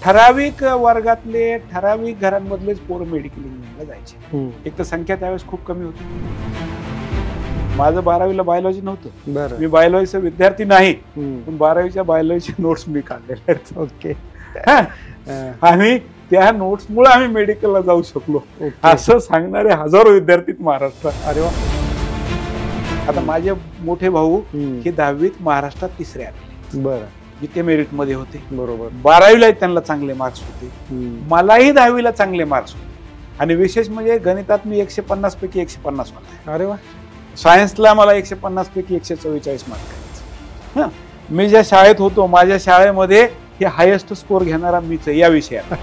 ठराविक वर्गातले ठराविक घरांमधलेच पोरं मेडिकल इंजिनिअरिंगला जायचे. एक तर संख्या त्यावेळेस खूप कमी होती. माझं 12वीला बायोलॉजी नव्हतं, मी बायोलॉजीचा विद्यार्थी नाही, पण 12वीच्या बायोलॉजीचे नोट्स मी काढलेले आहेत. ओके. आणि त्या नोट्समुळे आम्ही मेडिकलला जाऊ शकलो असं सांगणारे हजारो विद्यार्थी महाराष्ट्रात. अरे वा. आता माझे मोठे भाऊ हे 10वीत महाराष्ट्रात तिसरे आले. बरं. ते मेरिट मध्ये होते. बरोबर. 12वीला त्यांना चांगले मार्क्स होते, मलाही 10वीला चांगले मार्क्स होते. आणि विशेष म्हणजे गणितात मी 150 पैकी 150 मला. अरे वा. सायन्सला मला 150 पैकी 144 मार्क आहेत. मी ज्या शाळेत होतो माझ्या शाळेमध्ये हे हायेस्ट स्कोर घेणारा मीच या विषयात.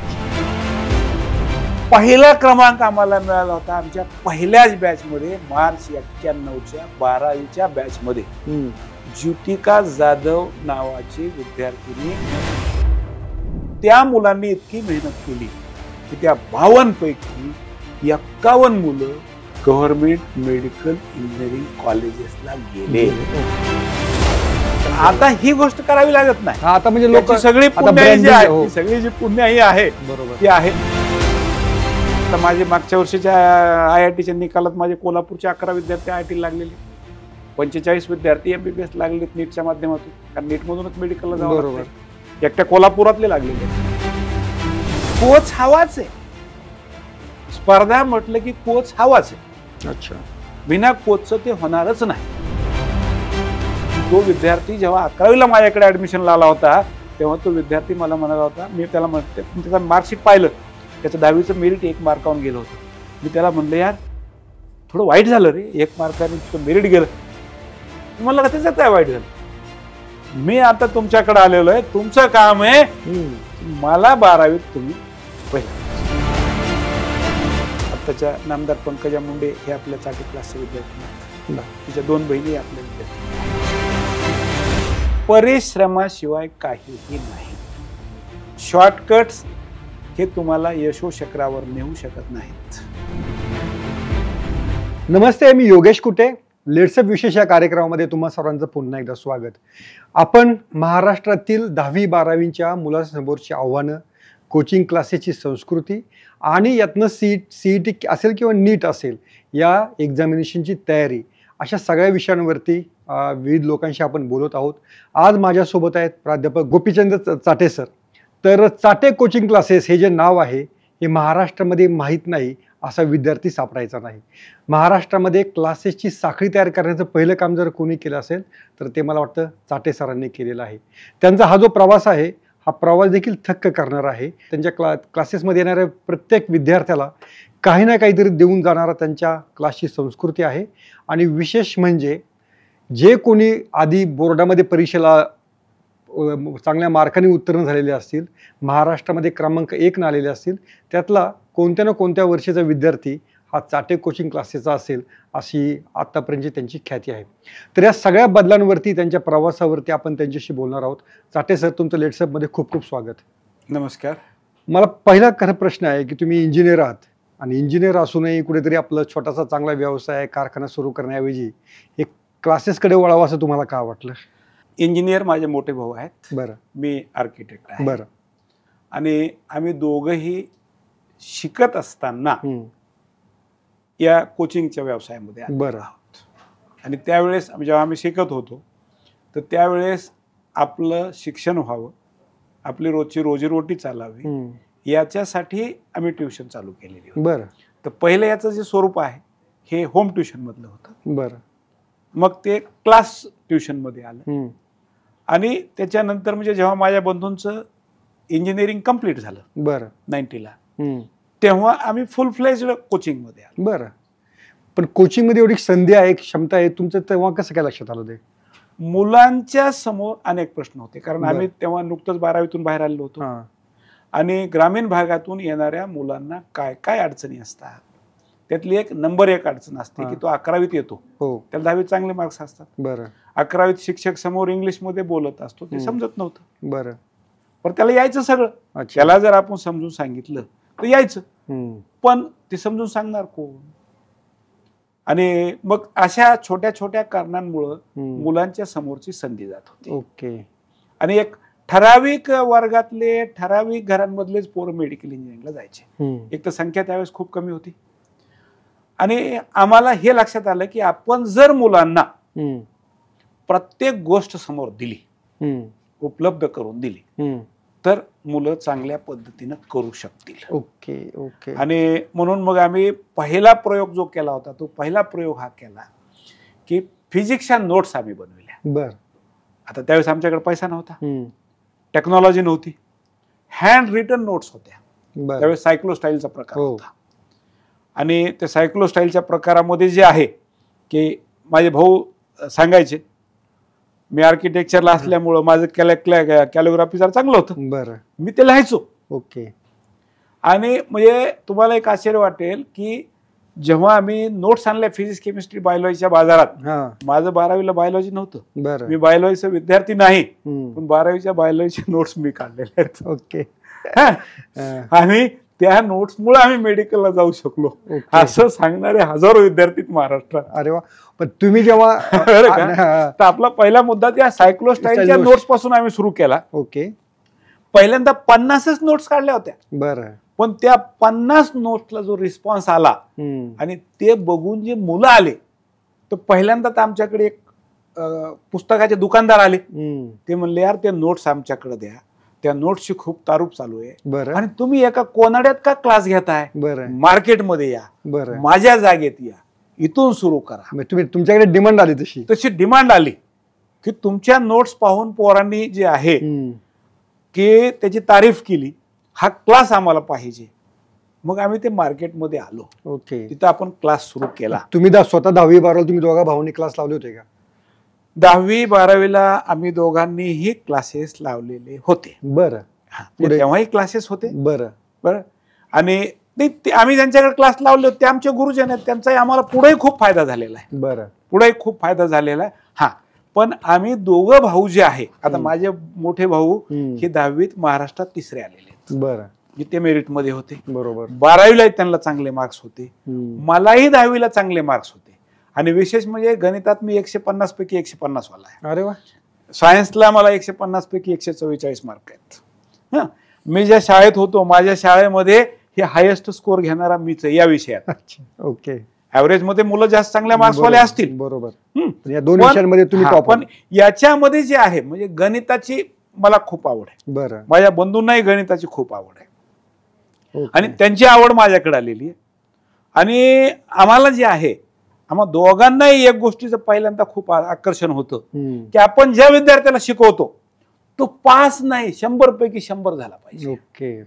पहिला क्रमांक आम्हाला मिळाला होता आमच्या पहिल्याच बॅच मध्ये, मार्च 91च्या 12वीच्या बॅच मध्ये. ज्योतिका जाधव नावाची विद्यार्थिनी. त्या मुलांनी इतकी मेहनत केली की त्या 52 पैकी 51 मुलं गव्हर्नमेंट मेडिकल इंजिनिअरिंग कॉलेजेसला गेले. आता ही गोष्ट करावी लागत नाही. आता म्हणजे लोक सगळी पुण्याई जी आहे, सगळी जी पुण्याई आहे ती आहे. तर माझे मागच्या वर्षीच्या IITच्या निकालात माझे कोल्हापूरचे 11 विद्यार्थी IIT लागलेले, 45 विद्यार्थी MBBS लागले नीटच्या माध्यमातून, कारण नीट मधूनच मेडिकलला जावं लागतं. एकट्या कोल्हापुरातले लागलेले. कोच हवाच आहे. स्पर्धा म्हटलं की कोच हवाच आहे. अच्छा. बिना कोचचं ते होणारच नाही. तो विद्यार्थी जेव्हा 11वीला माझ्याकडे ऍडमिशनला आला होता तेव्हा तो विद्यार्थी मला म्हणाला होता, मी त्याला म्हणते त्याचं मार्कशीट पाहिलं, त्याचं 10वीचं मेरिट 1 मार्कावरून गेलं होतं. मी त्याला म्हणलं यार थोडं वाईट झालं रे, 1 मार्काने तुझं मेरिट गेलं. मला त्याचं काय वाईट झालं, मी आता तुमच्याकडे आलेलो आहे, तुमचं काम आहे मला 12वीत तुम्ही पहिला. आताच्या नामदार पंकजा मुंडे हे आपल्या चाटी क्लासचे विद्यार्थी, तिच्या 2 बहिणी आपल्या विद्यार्थी. परिश्रमाशिवाय काहीही नाही. शॉर्टकट्स हे तुम्हाला यशोशिखरावर नेऊ शकत नाहीत. नमस्ते, मी योगेश कुटे. लेट्सअप विशेष या कार्यक्रमामध्ये तुम्हा सर्वांचं पुन्हा एकदा स्वागत. आपण महाराष्ट्रातील 10वी-12वीच्या मुलांसमोरची आव्हानं, कोचिंग क्लासेसची संस्कृती आणि यातनं CET असेल किंवा नीट असेल या एक्झामिनेशनची तयारी, अशा सगळ्या विषयांवरती विविध लोकांशी आपण बोलत आहोत. आज माझ्यासोबत आहेत प्राध्यापक गोपीचंद चाटे सर. तर चाटे कोचिंग क्लासेस हे जे नाव आहे हे महाराष्ट्रामध्ये माहीत नाही असा विद्यार्थी सापडायचा नाही. महाराष्ट्रामध्ये क्लासेसची साखळी तयार करण्याचं पहिलं काम जर कोणी केलं असेल तर ते मला वाटतं चाटे सरांनी केलेलं आहे. त्यांचा हा जो प्रवास आहे हा प्रवास देखील थक्क करणारा आहे. त्यांच्या क्लासेसमध्ये येणाऱ्या प्रत्येक विद्यार्थ्याला काही ना काहीतरी देऊन जाणारा त्यांच्या क्लासची संस्कृती आहे. आणि विशेष म्हणजे जे कोणी आधी बोर्डामध्ये परीक्षेला चांगल्या मार्काने उत्तीर्ण झालेले असतील, महाराष्ट्रामध्ये क्रमांक 1 आलेले असतील, त्यातला कोणत्या ना कोणत्या वर्षीचा विद्यार्थी हा चाटे कोचिंग क्लासेसचा असेल अशी आत्तापर्यंतची त्यांची ख्याती आहे. तर या सगळ्या बदलांवरती, त्यांच्या प्रवासावरती आपण त्यांच्याशी बोलणार आहोत. चाटे सर, तुमचं लेट्सअपमध्ये खूप खूप स्वागत. नमस्कार. मला पहिला खरं प्रश्न आहे की तुम्ही इंजिनियर आहात आणि इंजिनियर असूनही कुठेतरी आपला छोटासा चांगला व्यवसाय कारखाना सुरू करण्याऐवजी हे क्लासेसकडे वळावं असं तुम्हाला का वाटलं? इंजिनियर माझे मोठे भाऊ आहेत. बरं. मी आर्किटेक्ट आहे. बरं. आणि आम्ही दोघंही शिकत असताना या कोचिंगच्या व्यवसायामध्ये आहोत. आणि त्यावेळेस जेव्हा आम्ही शिकत होतो तर त्यावेळेस आपलं शिक्षण व्हावं, आपली रोजची रोजीरोटी चालावी याच्यासाठी आम्ही ट्युशन चालू केलेली होती. बरं. तर पहिलं याचं जे स्वरूप आहे हे होम ट्युशन मधलं होतं. बरं. मग ते क्लास ट्युशन मध्ये आलं. आणि त्याच्यानंतर म्हणजे जेव्हा माझ्या बंधूंचं इंजिनिअरिंग कंप्लीट झालं, बरं, 90ला, तेव्हा आम्ही फुल फ्लेज्ड कोचिंग मध्ये आलो. बरं. पण कोचिंग मध्ये एवढी संधी आहे, क्षमता आहे, तुमचं तेव्हा कसं काय लक्षात आलं? ते मुलांच्या समोर अनेक प्रश्न होते, कारण आम्ही तेव्हा नुकतंच 12वीतून बाहेर आलेलो होतो. आणि ग्रामीण भागातून येणाऱ्या मुलांना काय काय अडचणी असतात, त्यातली एक नंबर 1 अडचण असते की तो 11वीत येतो, त्याला 10वीत चांगले मार्क्स असतात. बरं. 11वीत शिक्षक समोर इंग्लिश मध्ये बोलत असतो, ते समजत नव्हतं. बरं. पण त्याला यायचं सगळं. त्याला जर आपण समजून सांगितलं तर यायचं, पण ते समजून सांगणार कोण? आणि मग अशा छोट्या छोट्या कारणांमुळे मुलांच्या समोरची संधी जात होती. ओके. आणि एक ठराविक वर्गातले ठराविक घरांमधलेच पोरं मेडिकल इंजिनिअरिंगला जायचे. एक तर संख्या त्यावेळेस खूप कमी होती आणि आम्हाला हे लक्षात आलं की आपण जर मुलांना प्रत्येक गोष्ट समोर दिली, उपलब्ध करून दिली, तर मुलं चांगल्या पद्धतीनं करू शकतील. Okay okay. आणि म्हणून मग आम्ही पहिला प्रयोग जो केला होता तो पहिला प्रयोग हा केला की फिजिक्सच्या नोट्स आम्ही बनवल्या. बर. आता त्यावेळेस आमच्याकडे पैसा नव्हता, टेक्नॉलॉजी नव्हती, हँड रिटन नोट्स होत्या. त्यावेळेस सायक्लोस्टाईलचा प्रकार होता आणि त्या सायक्लोस्टाईलच्या प्रकारामध्ये जे आहे की माझे भाऊ सांगायचे, मी आर्किटेक्चरला असल्यामुळं माझं कॅलिग्राफी जरा चांगलं होतं. बरं. मी ते लिहायचो. ओके. आणि म्हणजे तुम्हाला एक आश्चर्य वाटेल की जेव्हा आम्ही नोट्स आणल्या फिजिक्स केमिस्ट्री बायोलॉजीच्या बाजारात, माझं 12वीला बायोलॉजी नव्हतं, मी बायोलॉजीचा विद्यार्थी नाही, पण 12वीच्या बायोलॉजीचे नोट्स मी काढलेले आहेत. ओके. आणि त्या नोट्समुळे आम्ही मेडिकलला जाऊ शकलो असं सांगणारे हजारो विद्यार्थी महाराष्ट्रात. अरे वा. पण तुम्ही जेव्हा तर आपला पहिला मुद्दा त्या सायक्लोस्टाईलच्या नोट्स पासून आम्ही सुरू केला. ओके. पहिल्यांदा 50च नोट्स काढल्या होत्या. बरं. पण त्या 50 नोट्सला जो रिस्पॉन्स आला आणि ते बघून जे मुलं आले, तर पहिल्यांदा तर आमच्याकडे एक पुस्तकाचे दुकानदार आले. ते म्हणले, यार ते नोट्स आमच्याकडे द्या, त्या नोट्सची खूप तारूप चालू आहे आणि तुम्ही एका कोनाड्यात का क्लास घेताय, मार्केटमध्ये या, माझ्या जागेत या, इथून सुरू करा. तुम्ही तुमच्याकडे डिमांड आली, तशी डिमांड आली की तुमच्या नोट्स पाहून पोरांनी जे आहे की त्याची तारीफ केली, हा क्लास आम्हाला पाहिजे. मग आम्ही ते मार्केटमध्ये आलो. ओके. तिथं आपण क्लास सुरू केला. तुम्ही स्वतः 10वी 12वी तुम्ही दोघा भाऊंनी क्लास लावले होते का? 10वी 12वीला आम्ही दोघांनीही क्लासेस लावलेले होते. बरं. तेव्हाही क्लासेस होते. बरं बरं. आणि आम्ही ज्यांच्याकडे क्लास लावले होते ते आमचे गुरुजन आहेत, त्यांचाही आम्हाला पुढेही खूप फायदा झालेला आहे. बरं. पुढेही खूप फायदा झालेला आहे. हा, पण आम्ही दोघं भाऊ जे आहे, आता माझे मोठे भाऊ हे 10वीत महाराष्ट्रात तिसरे आलेले आहेत. बरं. ते मेरिट मध्ये होते. बरोबर. 12वीला त्यांना चांगले मार्क्स होते, मलाही 10वीला चांगले मार्क्स होते. आणि विशेष म्हणजे गणितात मी 150 पैकी 150 वाला आहे. अरे वा. सायन्सला मला 150 पैकी 144 मार्क आहेत. मी ज्या शाळेत होतो, माझ्या शाळेमध्ये हे हायेस्ट स्कोर घेणारा मीच या विषयात. ओके. ऍव्हरेज मध्ये मुलं जास्त चांगल्या मार्क्सवाले असतील. बरोबर. या दोन विषयांमध्ये तुम्ही टॉप. पण याच्यामध्ये जे आहे म्हणजे गणिताची मला खूप आवड आहे. बरं. माझ्या बंधूंनाही गणिताची खूप आवड आहे आणि त्यांची आवड माझ्याकडे आलेली आहे. आणि आम्हाला जे आहे, आम्हा दोघांनाही एक गोष्टीचं पहिल्यांदा खूप आकर्षण होतं की आपण ज्या विद्यार्थ्याला शिकवतो तो पास नाही, 100 पैकी 100 झाला पाहिजे. ओके.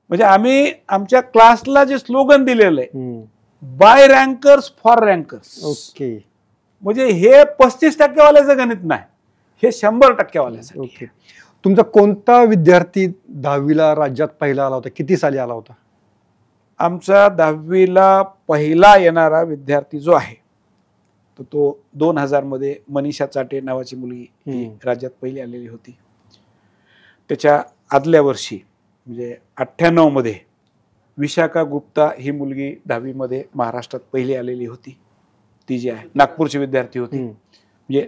म्हणजे आम्ही आमच्या क्लासला जे स्लोगन दिलेलं आहे, by rankers for rankers. Okay. म्हणजे हे 35% वाल्याचं गणित नाही, हे 100% वाल्याचं. ओके. तुमचा कोणता विद्यार्थी 10वीला राज्यात पहिला आला होता? किती साली आला होता? आमचा 10वीला पहिला येणारा विद्यार्थी जो आहे तो 2000 मध्ये मनीषा चाटे नावाची मुलगी ही राज्यात पहिली आलेली होती. त्याच्या आदल्या वर्षी म्हणजे 98 मध्ये विशाखा गुप्ता ही मुलगी 10वी मध्ये महाराष्ट्रात पहिली आलेली होती. ती जी आहे नागपूरची विद्यार्थी होती, म्हणजे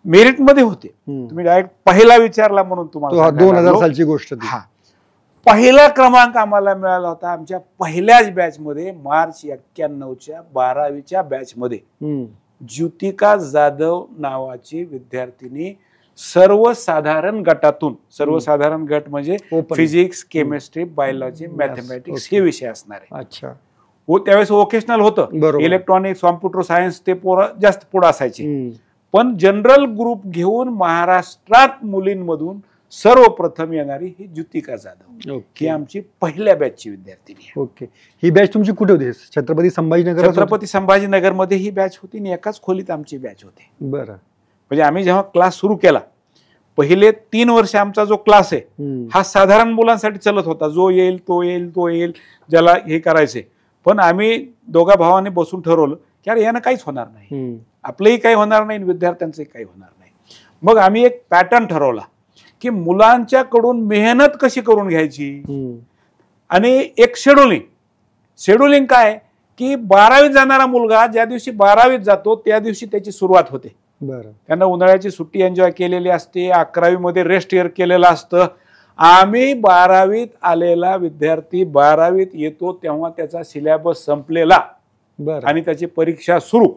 मेरिट मध्ये होते. तुम्ही डायरेक्ट पहिला विचारला म्हणून तुम्हाला 2000 सालची गोष्ट. हा, पहिला क्रमांक आम्हाला मिळाला होता आमच्या पहिल्याच बॅच मध्ये. मार्च 91च्या 12वीच्या बॅच मध्ये ज्योतिका जाधव नावाची विद्यार्थिनी सर्वसाधारण गटातून, सर्वसाधारण गट म्हणजे फिजिक्स, केमिस्ट्री, बायोलॉजी, मॅथमॅटिक्स हे विषय असणार आहे. अच्छा. त्यावेळेस वोकेशनल होतं, इलेक्ट्रॉनिक्स, कॉम्प्युटर सायन्स ते पोरं जास्त पुढे असायचे. पण जनरल ग्रुप घेऊन महाराष्ट्रात मुलींमधून सर्वप्रथम येणारी ही ज्योतिका जाधव, ही आमची पहिल्या बॅचची विद्यार्थिनी आहे. ओके. ही बॅच तुमची कुठे होती? छत्रपती संभाजीनगर. छत्रपती संभाजीनगर मध्ये ही बॅच होती आणि एकाच खोलीत आमची बॅच होती. बरं. म्हणजे आम्ही जेव्हा क्लास सुरू केला, पहिले 3 वर्ष आमचा जो क्लास आहे हा साधारण मुलांसाठी चलत होता. जो येईल तो येईल, तो येईल, ज्याला हे करायचे. पण आम्ही दोघा भावांनी बसून ठरवलं की अरे यानं काहीच होणार नाही, आपलंही काही होणार नाही, विद्यार्थ्यांचंही काही होणार नाही. मग आम्ही एक पॅटर्न ठरवला की मुलांच्याकडून मेहनत कशी करून घ्यायची आणि एक शेड्युलिंग काय की 12वीत जाणारा मुलगा ज्या दिवशी 12वीत जातो त्या दिवशी त्याची सुरुवात होते. बरं. त्यांना उन्हाळ्याची सुट्टी एन्जॉय केलेली असते, 11वी मध्ये रेस्ट इयर केलेलं असतं. आम्ही 12वीत आलेला विद्यार्थी 12वीत येतो तेव्हा त्याचा सिलेबस संपलेला बरं. आणि त्याची परीक्षा सुरू.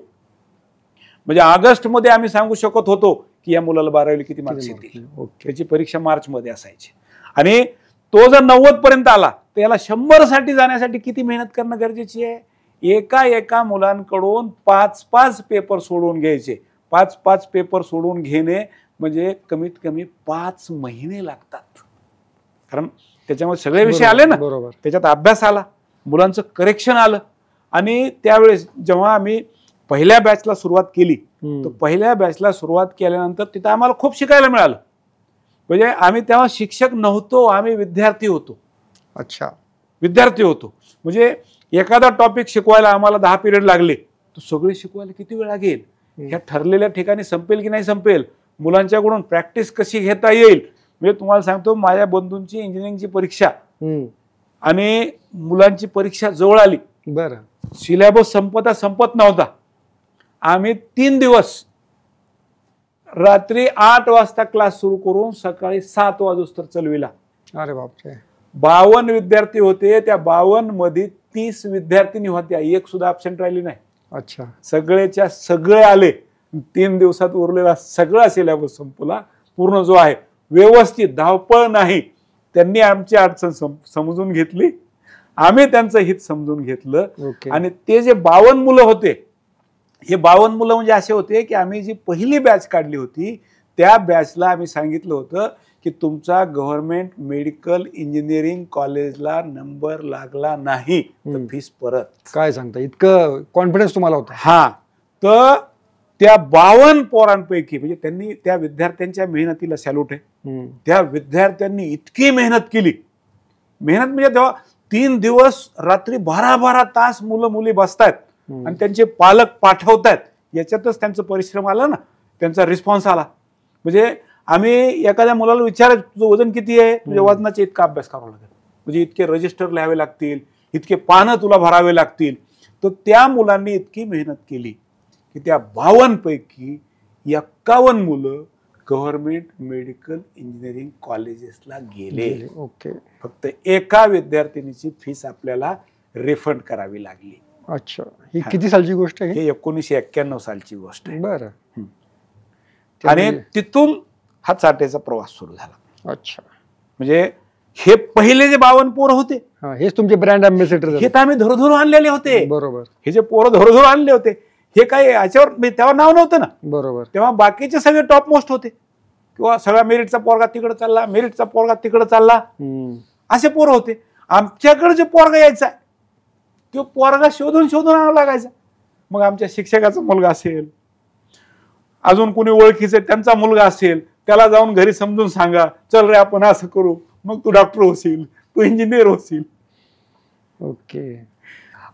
म्हणजे ऑगस्ट मध्ये आम्ही सांगू शकत होतो की या मुलाला 12वीला किती मार्क्स येतील. ओके. त्याची परीक्षा मार्च मध्ये असायची आणि तो जर 90 पर्यंत आला तर याला 100 साठी जाण्यासाठी किती मेहनत करणं गरजेची आहे. एका मुलांकडून 5-5 पेपर सोडवून घ्यायचे. 5-5 पेपर सोडवून घेणे म्हणजे कमीत कमी 5 महिने लागतात. कारण त्याच्यामध्ये सगळे विषय आले ना, बरोबर. त्याच्यात अभ्यास आला, मुलांचं करेक्शन आलं. आणि त्यावेळेस जेव्हा आम्ही पहिल्या बॅचला सुरुवात केली तर पहिल्या बॅचला सुरुवात केल्यानंतर तिथं आम्हाला खूप शिकायला मिळालं. म्हणजे आम्ही तेव्हा शिक्षक नव्हतो, आम्ही विद्यार्थी होतो. अच्छा. विद्यार्थी होतो म्हणजे एखादा टॉपिक शिकवायला आम्हाला 10 पिरियड लागले तर सगळे शिकवायला किती वेळ लागेल, ह्या ठरलेल्या ठिकाणी संपेल की नाही संपेल, मुलांच्याकडून प्रॅक्टिस कशी घेता येईल. म्हणजे तुम्हाला सांगतो, माझ्या बंधूंची इंजिनिअरिंगची परीक्षा आणि मुलांची परीक्षा जवळ आली. बरं. सिलेबस संपत नव्हता. आम्ही 3 दिवस रात्री 8 वाजता क्लास सुरू करून सकाळी 7 वाजोस्तर चालविला. अरे बापरे. 52 विद्यार्थी होते. त्या 52 मध्ये 30 विद्यार्थिनी होत्या, एक सुद्धा ऍब्सेंट राहिली नाही. अच्छा. सगळेच्या सगळे आले. 3 दिवसात उरलेला सगळा सिलेबस संपला पूर्ण जो आहे व्यवस्थित, धावपळ नाही. त्यांनी आमची अडचण समजून घेतली, आम्ही त्यांचं हित समजून घेतलं. आणि ते जे 52 मुलं होते, हे 52 मुलं म्हणजे असे होते की आम्ही जी पहिली बॅच काढली होती त्या बॅचला आम्ही सांगितलं होतं की तुमचा गव्हर्नमेंट मेडिकल इंजिनिअरिंग कॉलेजला नंबर लागला नाही तर फीस परत. काय सांगता, इतकं कॉन्फिडन्स तुम्हाला होता? हा. तर त्या 52 पोरांपैकी म्हणजे त्यांनी, त्या विद्यार्थ्यांच्या मेहनतीला सॅल्यूट आहे. त्या विद्यार्थ्यांनी इतकी मेहनत केली. मेहनत म्हणजे तेव्हा 3 दिवस रात्री 12-12 तास मुलं मुली बसतायत आणि त्यांचे पालक पाठवतायत. याच्यातच त्यांचं परिश्रम आला ना, त्यांचा रिस्पॉन्स आला. म्हणजे आम्ही एखाद्या मुलाला विचारायचं तुझं वजन किती आहे, तुझ्या वजनाचा इतका अभ्यास करावा लागेल, म्हणजे इतके रजिस्टर लिहावे लागतील, इतके पानं तुला भरावे लागतील. तर त्या मुलांनी इतकी मेहनत केली की त्या 52 पैकी 51 मुलं गव्हर्नमेंट मेडिकल इंजिनिअरिंग कॉलेजेसला गेले. ओके. फक्त एका विद्यार्थिनीची फीस आपल्याला रिफंड करावी लागली. अच्छा. ही किती सालची गोष्ट आहे? हे 1991 सालची गोष्ट आहे. बरं. आणि तिथून हा चाटेचा प्रवास सुरू झाला. अच्छा. म्हणजे हे पहिले जे 52 पोरं होते, हेच तुमचे ब्रँड अँबॅसेडर हे तर आम्ही धरोधरो आणलेले होते. बरोबर. हे जे पोरं धरोधरो आणले होते हे काही याच्यावर तेव्हा नाव नव्हतं ना. बरोबर. तेव्हा बाकीचे सगळे टॉप मोस्ट होते, किंवा सगळा मेरिटचा पोरगा तिकडे चालला, मेरिटचा पोरगा तिकडे चालला, असे पोरं होते. आमच्याकडे जे पोरगा यायचा तो पोरगा शोधून आणावा लागायचा. मग आमच्या शिक्षकाचा मुलगा असेल, अजून कोणी ओळखीचे त्यांचा मुलगा असेल, त्याला जाऊन घरी समजून सांगा, चल रे आपण असं करू, मग तू डॉक्टर होशील, तू इंजिनियर होशील. ओके.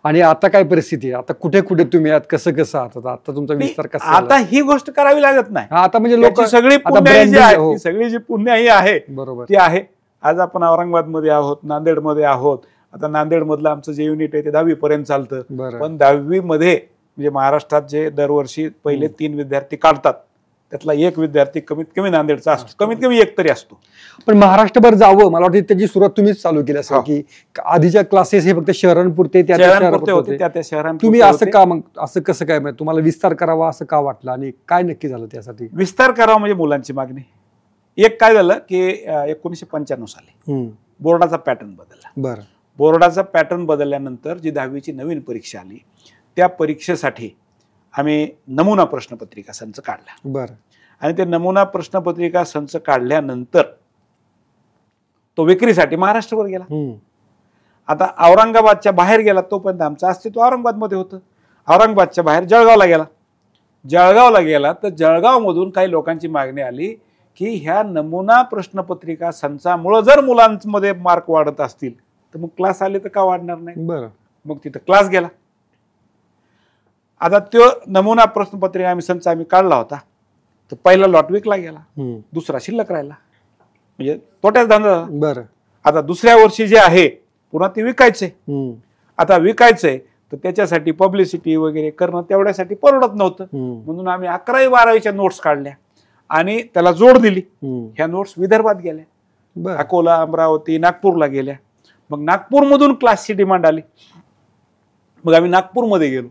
आणि आता काय परिस्थिती आहे? आता कुठे कुठे तुम्ही आहात, कसं आहात आता, तुमचा विस्तार कसा? आता ही गोष्ट करावी लागत नाही. आता म्हणजे लोक सगळी पुण्याई जी आहे, सगळी जी पुण्याई आहे बरोबर ती आहे. आज आपण औरंगाबाद मध्ये आहोत, नांदेड मध्ये आहोत. आता नांदेड मधलं आमचं जे युनिट आहे ते 10वी पर्यंत चालतं. पण 10वी मध्ये म्हणजे महाराष्ट्रात जे दरवर्षी पहिले 3 विद्यार्थी काढतात त्यातला एक विद्यार्थी कमीत कमी नांदेडचा असतो, कमीत कमी एक तरी असतो. पण महाराष्ट्रभर जावं, मला वाटतं त्याची सुरुवात तुम्हीच चालू केली असेल की आधीच्या क्लासेस हे फक्त शहरांपुरते होते, त्या शहरांपुरते. तुम्ही असं का, मग असं कसं काय, तुम्हाला विस्तार करावा असं का वाटलं आणि काय नक्की झालं त्यासाठी? विस्तार करावा म्हणजे मुलांची मागणी. एक काय झालं की 1995 साली बोर्डाचा पॅटर्न बदलला. बरं. बोर्डाचा पॅटर्न बदलल्यानंतर जी 10वीची नवीन परीक्षा आली त्या परीक्षेसाठी आम्ही नमुना प्रश्नपत्रिका संच काढला. बरं. आणि ते नमुना प्रश्नपत्रिका संच काढल्यानंतर तो विक्रीसाठी महाराष्ट्रभर गेला. आता औरंगाबादच्या बाहेर गेला तोपर्यंत आमचं अस्तित्व औरंगाबादमध्ये होतं. औरंगाबादच्या बाहेर जळगावला गेला तर जळगावमधून काही लोकांची मागणी आली की ह्या नमुना प्रश्नपत्रिका संचामुळे जर मुलांमध्ये मार्क वाढत असतील तर मग क्लास आले तर का वाढणार नाही. बरं. मग तिथं क्लास गेला. आता तो नमुना प्रश्नपत्रिका आम्ही काढला होता तर पहिला लॉट विकला गेला, दुसरा शिल्लक राहिला, म्हणजे तोट्याच धंदा. बरं. आता दुसऱ्या वर्षी जे आहे पुन्हा ते विकायचंय. आता विकायचंय तर त्याच्यासाठी पब्लिसिटी वगैरे करणं तेवढ्यासाठी परवडत नव्हतं. म्हणून आम्ही 11वी 12वीच्या नोट्स काढल्या आणि त्याला जोड दिली. ह्या नोट्स विदर्भात गेल्या, अकोला, अमरावती, नागपूरला गेल्या. मग नागपूरमधून क्लासची डिमांड आली. मग आम्ही नागपूरमध्ये गेलो,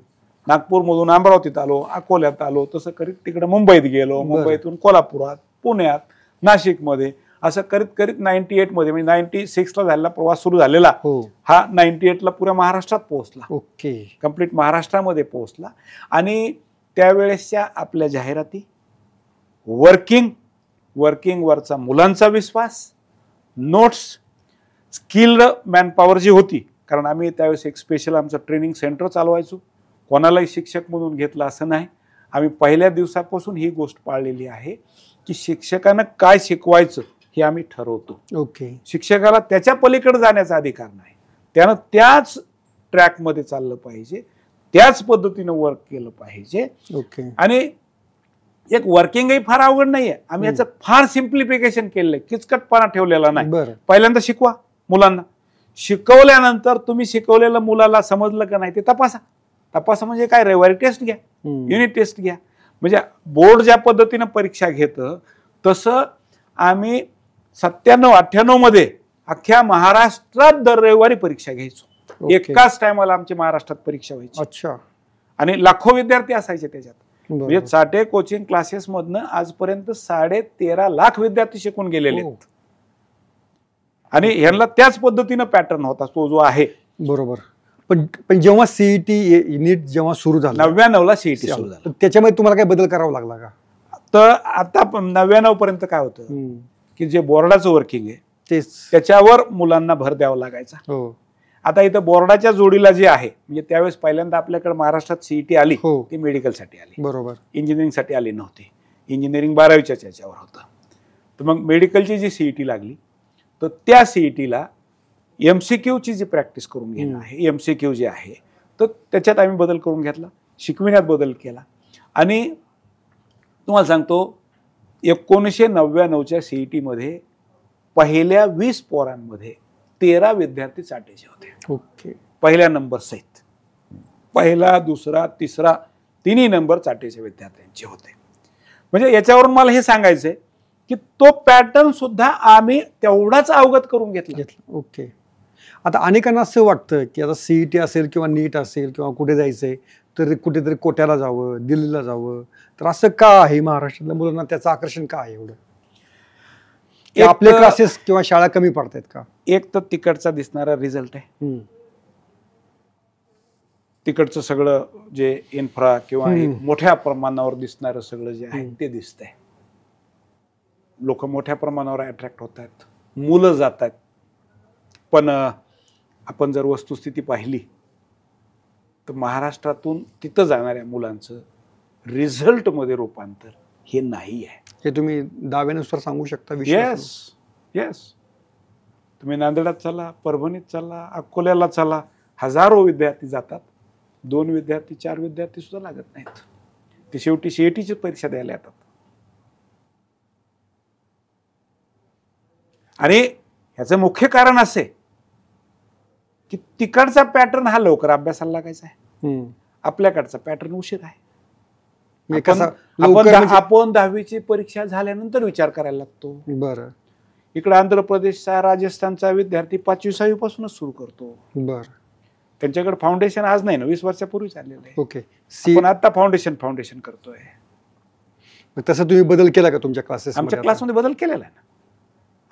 नागपूरमधून अमरावतीत आलो, अकोल्यात आलो, तसं करीत तिकडे मुंबईत गेलो, मुंबईतून कोल्हापुरात, पुण्यात, नाशिकमध्ये, असं करीत करीत 98 मध्ये म्हणजे 96ला झालेला प्रवास सुरू झालेला हा 98ला पुऱ्या महाराष्ट्रात पोहोचला. ओके, कम्प्लीट महाराष्ट्रामध्ये पोहोचला. आणि त्यावेळेसच्या आपल्या जाहिराती, वर्किंगवरचा मुलांचा विश्वास, नोट्स, स्किल्ड मॅनपॉवर जी होती, कारण आम्ही त्यावेळेस एक स्पेशल आमचं ट्रेनिंग सेंटर चालवायचो, कोणालाही शिक्षक म्हणून घेतलं असं नाही. आम्ही पहिल्या दिवसापासून ही गोष्ट पाळलेली आहे की शिक्षकानं काय शिकवायचं हे आम्ही ठरवतो. ओके, शिक्षकाला त्याच्या पलीकडे जाण्याचा अधिकार नाही, त्यानं त्याच ट्रॅकमध्ये चाललं पाहिजे, त्याच पद्धतीनं वर्क केलं पाहिजे. ओके, आणि एक वर्किंगही फार अवघड नाहीये. आम्ही याचं फार सिम्प्लिफिकेशन केलेलं आहे, किचकटपणा ठेवलेला नाही. पहिल्यांदा शिकवा मुलांना, शिकवल्यानंतर तुम्ही शिकवलेलं मुलाला समजलं का नाही ते तपासा म्हणजे काय, रविवारी टेस्ट घ्या, युनिट टेस्ट घ्या. म्हणजे बोर्ड ज्या पद्धतीनं परीक्षा घेतं तसं आम्ही 97-98 मध्ये अख्ख्या महाराष्ट्रात दर रविवारी परीक्षा घ्यायचो. एकाच टायमाला आमची महाराष्ट्रात परीक्षा व्हायची. अच्छा. आणि लाखो विद्यार्थी असायचे त्याच्यात. म्हणजे चाटे कोचिंग क्लासेस मधनं आजपर्यंत 13.5 लाख विद्यार्थी शिकून गेलेले आहेत. आणि ह्यांना त्याच पद्धतीनं पॅटर्न होता तो जो आहे. बरोबर. पण जेव्हा सीईटी नीट जेव्हा सुरू झालं 99ला सीईटी सुरू झालं, त्याच्यामध्ये तुम्हाला काय बदल करावा लागला का? तर आता 99 पर्यंत काय होतं की जे बोर्डाचं वर्किंग आहे तेच त्याच्यावर मुलांना भर द्यावा लागायचा. आता इथं बोर्डाच्या जोडीला जे आहे, म्हणजे त्यावेळेस पहिल्यांदा आपल्याकडे महाराष्ट्रात सीईटी आली ती मेडिकलसाठी आली. बरोबर. इंजिनिअरिंगसाठी आली नव्हती. इंजिनिअरिंग 12वीच्या याच्यावर होतं. तर मग मेडिकलची जी सीईटी लागली तर त्या सीईटीला MCQची जी प्रॅक्टिस करून घेणं आहे, MCQ जे आहे, तर त्याच्यात आम्ही बदल करून घेतला, शिकविण्यात बदल केला. आणि तुम्हाला सांगतो 1999च्या सीईटीमध्ये पहिल्या 20 पोरांमध्ये 13 विद्यार्थी चाटेचे होते. ओके. पहिल्या नंबर सहित पहिला, दुसरा, तिसरा तिन्ही नंबर चाटेच्या विद्यार्थ्यांचे होते. म्हणजे याच्यावरून मला हे सांगायचंय की तो पॅटर्न सुद्धा आम्ही तेवढाच अवगत करून घेतला. ओके. आता अनेकांना असं वाटतं की आता सीईटी असेल किंवा नीट असेल किंवा कुठे जायचंय तर कुठेतरी कोट्याला जावं, दिल्लीला जावं, तर असं का आहे? महाराष्ट्रातल्या मुलांना त्याचं आकर्षण का आहे एवढं? आपले क्लासेस किंवा शाळा कमी पडतायत का? एक तर तिकडचा दिसणारा रिझल्ट आहे, तिकडचं सगळं जे इन्फ्रा किंवा मोठ्या प्रमाणावर दिसणारं सगळं जे आहे ते दिसतंय. लोक मोठ्या प्रमाणावर अट्रॅक्ट होत आहेत, मुलं जात आहेत. पण आपण जर वस्तुस्थिती पाहिली तर महाराष्ट्रातून तिथं जाणाऱ्या मुलांचं रिझल्टमध्ये रूपांतर हे नाही आहे. हे तुम्ही दाव्यानुसार सांगू शकता? येस. तुम्ही नांदेडात चला, परभणीत चला, अकोल्याला चला, हजारो विद्यार्थी जातात. 2 विद्यार्थी 4 विद्यार्थी सुद्धा लागत नाहीत. ते शेवटी सीईटीची परीक्षा द्यायला येतात. आणि ह्याचं मुख्य कारण असे की तिकडचा पॅटर्न हा लवकर अभ्यासाला लागायचा आहे, आपल्याकडचा पॅटर्न उशीर आहे. आपण 10वीची परीक्षा झाल्यानंतर विचार करायला लागतो. बरं. इकडे आंध्र प्रदेशचा, राजस्थानचा विद्यार्थी 5वी-6वी पासूनच सुरू करतो. बरं. त्यांच्याकडे फाउंडेशन आज नाही ना, 20 वर्षापूर्वी चाललेलं आहे. ओके. आपण आता फाउंडेशन करतोय. तसं तुम्ही बदल केला का तुमच्या क्लासेस? आमच्या क्लासमध्ये बदल केलेला आहे ना,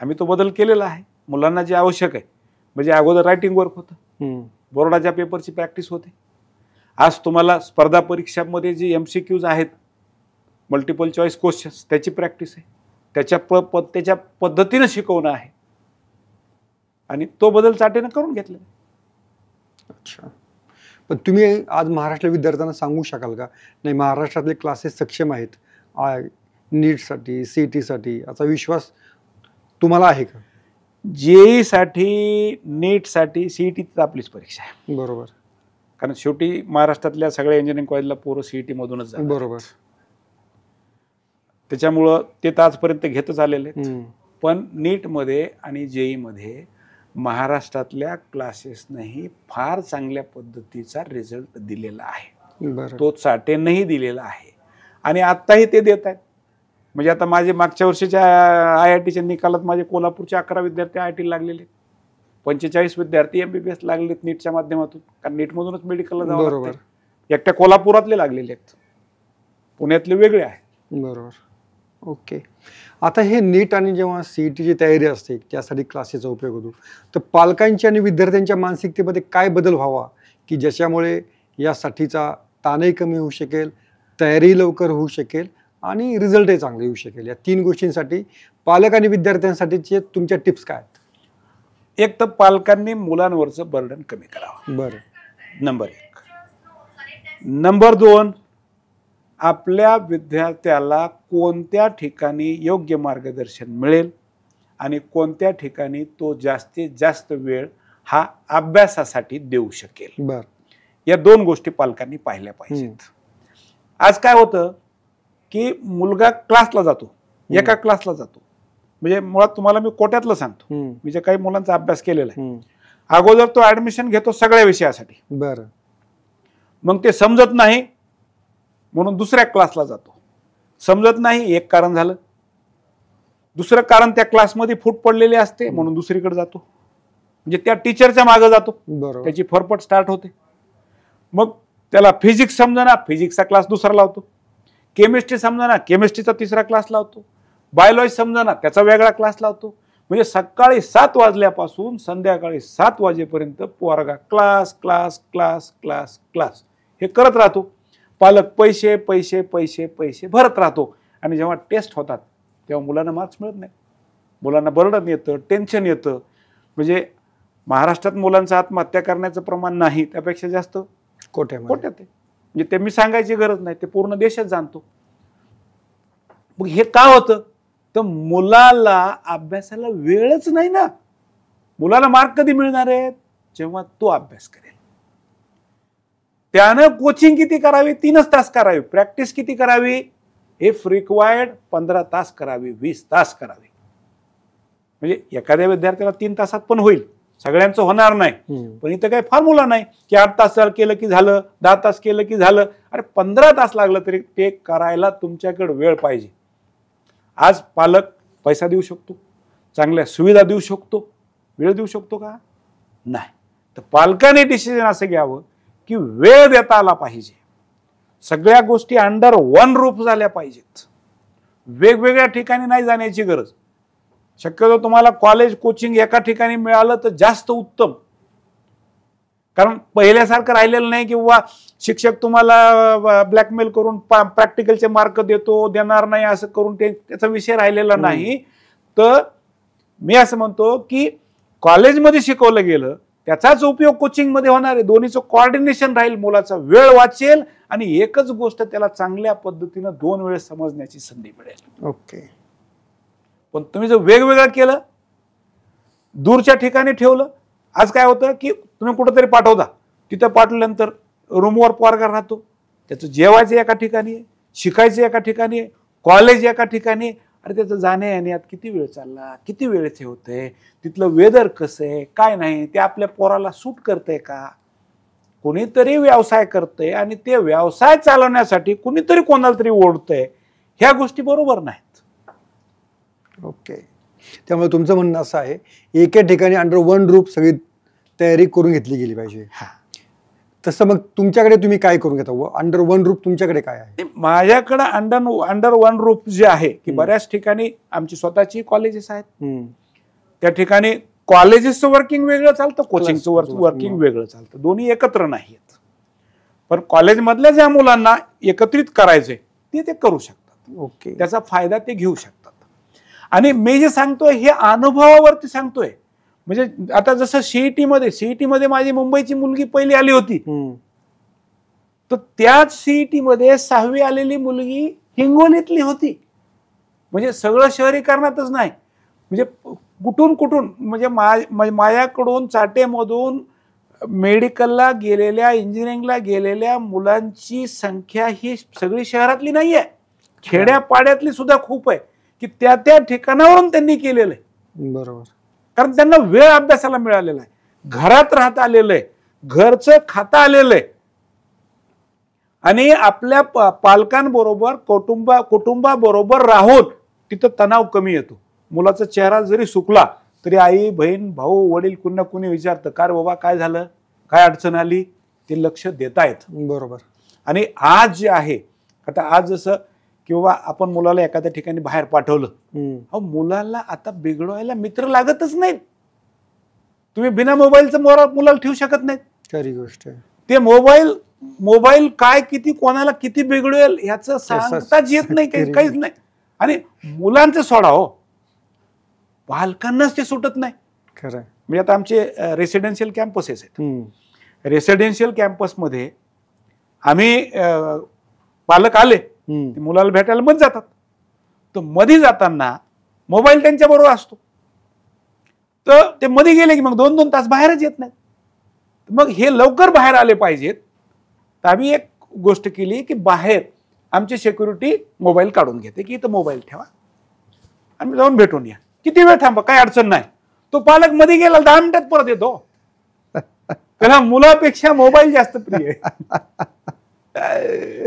आम्ही तो बदल केलेला आहे. मुलांना जे आवश्यक आहे, म्हणजे अगोदर रायटिंग वर्क होतं, बोर्डाच्या पेपरची प्रॅक्टिस होते. आज तुम्हाला स्पर्धा परीक्षांमध्ये जे MCQs आहेत, मल्टिपल चॉईस क्वेश्चन्स, त्याची प्रॅक्टिस आहे, त्याच्या पद्धतीनं शिकवणं आहे. आणि तो बदल चाटेनं करून घेतलेला. अच्छा. पण तुम्ही आज महाराष्ट्र विद्यार्थ्यांना सांगू शकाल का, नाही महाराष्ट्रातले क्लासेस सक्षम आहेत नीटसाठी, सीईटीसाठी, याचा विश्वास तुम्हाला आहे का? जेईसाठी, नीटसाठी, सीईटी आपलीच परीक्षा आहे. बरोबर. कारण शेवटी महाराष्ट्रातल्या सगळ्या इंजिनिअरिंग कॉलेजला पोरं सीईटी मधूनच जातात. बरोबर. त्याच्यामुळं ते तर आजपर्यंत घेतच आलेले आहेत. पण नीटमध्ये आणि जेईमध्ये महाराष्ट्रातल्या क्लासेसनेही फार चांगल्या पद्धतीचा रिझल्ट दिलेला आहे. बरं. तो चाटेंनाही दिलेला आहे आणि आत्ताही ते देत आहेत. म्हणजे आता माझे मागच्या वर्षीच्या IITच्या निकालात माझे कोल्हापूरचे 11 विद्यार्थी IIT लागलेले, 45 विद्यार्थी MBBS लागलेत नीटच्या माध्यमातून, कारण नीटमधूनच मेडिकलला जावं बरोबर. लागतं. एकट्या कोल्हापुरातले लागलेले आहेत, पुण्यातले वेगळे आहेत. बरोबर. ओके. आता हे नीट आणि जेव्हा CETची तयारी असते त्यासाठी क्लासेसचा उपयोग होतो, तर पालकांची आणि विद्यार्थ्यांच्या मानसिकतेमध्ये काय बदल व्हावा की ज्याच्यामुळे यासाठीचा ताणही कमी होऊ शकेल, तयारी लवकर होऊ शकेल आणि रिझल्टही चांगले येऊ शकेल? या 3 गोष्टींसाठी पालक आणि विद्यार्थ्यांसाठीचे तुमच्या टिप्स काय आहेत? एक तर पालकांनी मुलांवरचं बर्डन कमी करावं, बरं. नंबर 1. नंबर 2, आपल्या विद्यार्थ्याला कोणत्या ठिकाणी योग्य मार्गदर्शन मिळेल आणि कोणत्या ठिकाणी तो जास्तीत जास्त वेळ हा अभ्यासासाठी देऊ शकेल, बरं. या 2 गोष्टी पालकांनी पाहिल्या पाहिजेत. आज काय होतं की मुलगा क्लासला जातो, एका क्लासला जातो, म्हणजे मुळात तुम्हाला मी कोट्यातलं सांगतो, मी जे काही मुलांचा अभ्यास केलेला आहे, अगोदर तो ऍडमिशन घेतो सगळ्या विषयासाठी. बरं. मग ते समजत नाही म्हणून दुसऱ्या क्लासला जातो. समजत नाही एक कारण झालं, दुसरं कारण त्या क्लासमध्ये फूट पडलेली असते म्हणून दुसरीकडे जातो, म्हणजे त्या टीचरच्या मागे जातो. बरोबर. त्याची फरफट स्टार्ट होते. मग त्याला फिजिक्स समजना, फिजिक्सचा क्लास दुसरा लावतो. केमिस्ट्री समजना, केमिस्ट्रीचा तिसरा क्लास लावतो. बायोलॉजी समजना, त्याचा वेगळा क्लास लावतो. म्हणजे सकाळी 7 वाजल्यापासून संध्याकाळी 7 वाजेपर्यंत पोरगा class class class class class हे करत राहतो. पालक पैसे पैसे पैसे पैसे भरत राहतो आणि जेव्हा टेस्ट होतात तेव्हा मुलांना मार्क्स मिळत नाही, मुलांना बर्डन येतं, टेन्शन येतं. म्हणजे महाराष्ट्रात मुलांचं आत्महत्या करण्याचं प्रमाण नाही त्यापेक्षा जास्त कोट्यात आहे. म्हणजे ते मी सांगायची गरज नाही, ते पूर्ण देशच जाणतो. मग हे का होतं? तर मुलाला अभ्यासाला वेळच नाही ना. मुलाला मार्क कधी मिळणार आहेत? जेव्हा तो अभ्यास करेल. त्यानं कोचिंग किती करावी? 3च तास करावी. प्रॅक्टिस किती करावी? इफ रिक्वायर्ड 15 तास करावी, 20 तास करावी. म्हणजे एखाद्या विद्यार्थ्याला 3 तासात पण होईल, सगळ्यांचं होणार नाही. पण इथं काही फॉर्म्युला नाही की 8 तास केलं की झालं, 10 तास केलं की झालं. अरे 15 तास लागलं तरी ते करायला तुमच्याकडे वेळ पाहिजे. आज पालक पैसा देऊ शकतो, चांगल्या सुविधा देऊ शकतो, वेळ देऊ शकतो का? नाही. तर पालकाने डिसिजन असं घ्यावं की वेळ देता आला पाहिजे, सगळ्या गोष्टी अंडर वन रूफ झाल्या पाहिजेत, वेगवेगळ्या ठिकाणी नाही जाण्याची गरज. शक्यतो तुम्हाला कॉलेज कोचिंग एका ठिकाणी मिळालं तर जास्त उत्तम, कारण पहिल्यासारखं राहिलेलं नाही किंवा शिक्षक तुम्हाला ब्लॅकमेल करून प्रॅक्टिकलचे मार्क देणार नाही असं करून त्याचा विषय राहिलेला नाही. तर मी असं म्हणतो की कॉलेजमध्ये शिकवलं गेलं त्याचाच उपयोग कोचिंगमध्ये होणार आहे. दोन्हीचं कोऑर्डिनेशन राहील, मुलाचा वेळ वाचेल आणि एकच गोष्ट त्याला चांगल्या पद्धतीनं 2 वेळेस समजण्याची संधी मिळेल. ओके. पण तुम्ही जर वेगवेगळं केलं, दूरच्या ठिकाणी ठेवलं, आज काय होतं की तुम्ही कुठंतरी पाठवता, तिथं पाठवल्यानंतर रूमवर पोरगा राहतो, त्याचं जेवायचं एका ठिकाणी आहे, शिकायचं एका ठिकाणी आहे, कॉलेज एका ठिकाणी आहे. अरे त्याचं जाण्या येण्यात किती वेळ चालला, किती वेळेचे होतंय, तिथलं वेदर कसं आहे, काय नाही, ते आपल्या पोराला सूट करतंय का? कोणीतरी व्यवसाय करतंय आणि ते व्यवसाय चालवण्यासाठी कुणीतरी कोणाला तरी ओढतंय, ह्या गोष्टी बरोबर नाहीत. ओके. त्यामुळे तुमचं म्हणणं असं आहे एका ठिकाणी अंडर वन रूफ सगळी तयारी करून घेतली गेली पाहिजे. तसं मग तुमच्याकडे तुम्ही काय करून घेता? अंडर वन रूफ तुमच्याकडे काय आहे? माझ्याकडे अंडर वन रूफ जे आहे की बऱ्याच ठिकाणी आमची स्वतःची कॉलेजेस आहेत, त्या ठिकाणी कॉलेजेसचं वर्किंग वेगळं चालतं, कोचिंगचं वर्किंग वेगळं चालतं, दोन्ही एकत्र नाही आहेत. पण कॉलेजमधल्या ज्या मुलांना एकत्रित करायचंय ते करू शकतात. ओके. त्याचा फायदा ते घेऊ शकतात. आणि मी जे सांगतोय हे अनुभवावरती सांगतोय. म्हणजे आता जसं सीईटी मध्ये माझी मुंबईची मुलगी पहिली आली होती, तर त्याच सीईटी मध्ये 6वी आलेली मुलगी हिंगोलीतली होती. म्हणजे सगळं शहरीकरणातच नाही, म्हणजे कुठून म्हणजे माझ्याकडून चाटेमधून मेडिकलला गेलेल्या, इंजिनिअरिंगला गेलेल्या मुलांची संख्या ही सगळी शहरातली नाहीये, खेड्यापाड्यातली सुद्धा खूप आहे की त्या ठिकाणावरून त्यांनी केलेलं आहे. बरोबर. कारण त्यांना वेळ अभ्यासाला मिळालेला आहे, घरात राहता आलेलं आहे, घरचं खाता आलेलं आहे आणि आपल्या पालकांबरोबर कुटुंबाबरोबर राहून तिथं तणाव कमी येतो. मुलाचा चेहरा जरी सुकला तरी आई बहीण भाऊ वडील कुणा कुणी विचारतं का रे बाबा काय झालं, काय अडचण आली, ते लक्ष देतायत. बरोबर. आणि आज जे आहे, आता आज जसं किंवा आपण मुलाला एखाद्या ठिकाणी बाहेर पाठवलं, मुलाला आता बिघडवायला मित्र लागतच नाहीत. तुम्ही बिना मोबाईलचं मुलाला ठेवू शकत नाहीत. खरी गोष्ट आहे. ते मोबाईल काय किती कोणाला किती बिघडवेल ह्याचं सांगताच येत नाही, काहीच नाही. आणि मुलांचं सोडा हो, पालकांनाच ते सुटत नाही. खरं. म्हणजे आता आमचे रेसिडेन्शियल कॅम्पसेस आहेत. रेसिडेन्शियल कॅम्पसमध्ये आम्ही पालक आले मुलाला भेटायला मध्ये जातात, तर मध्ये जाताना मोबाईल त्यांच्या बरोबर असतो, तर ते मध्ये गेले की मग 2-2 तास बाहेरच येत नाहीत. मग हे लवकर बाहेर आले पाहिजेत. तर आम्ही एक गोष्ट केली की बाहेर आमची सिक्युरिटी मोबाईल काढून घेते की इथं मोबाईल ठेवा, आम्ही जाऊन भेटून या, किती वेळ थांबा काय अडचण नाही. तो पालक मध्ये गेला 10 मिनिटात परत येतो. त्याला मुलापेक्षा मोबाईल जास्त प्रिय आहे.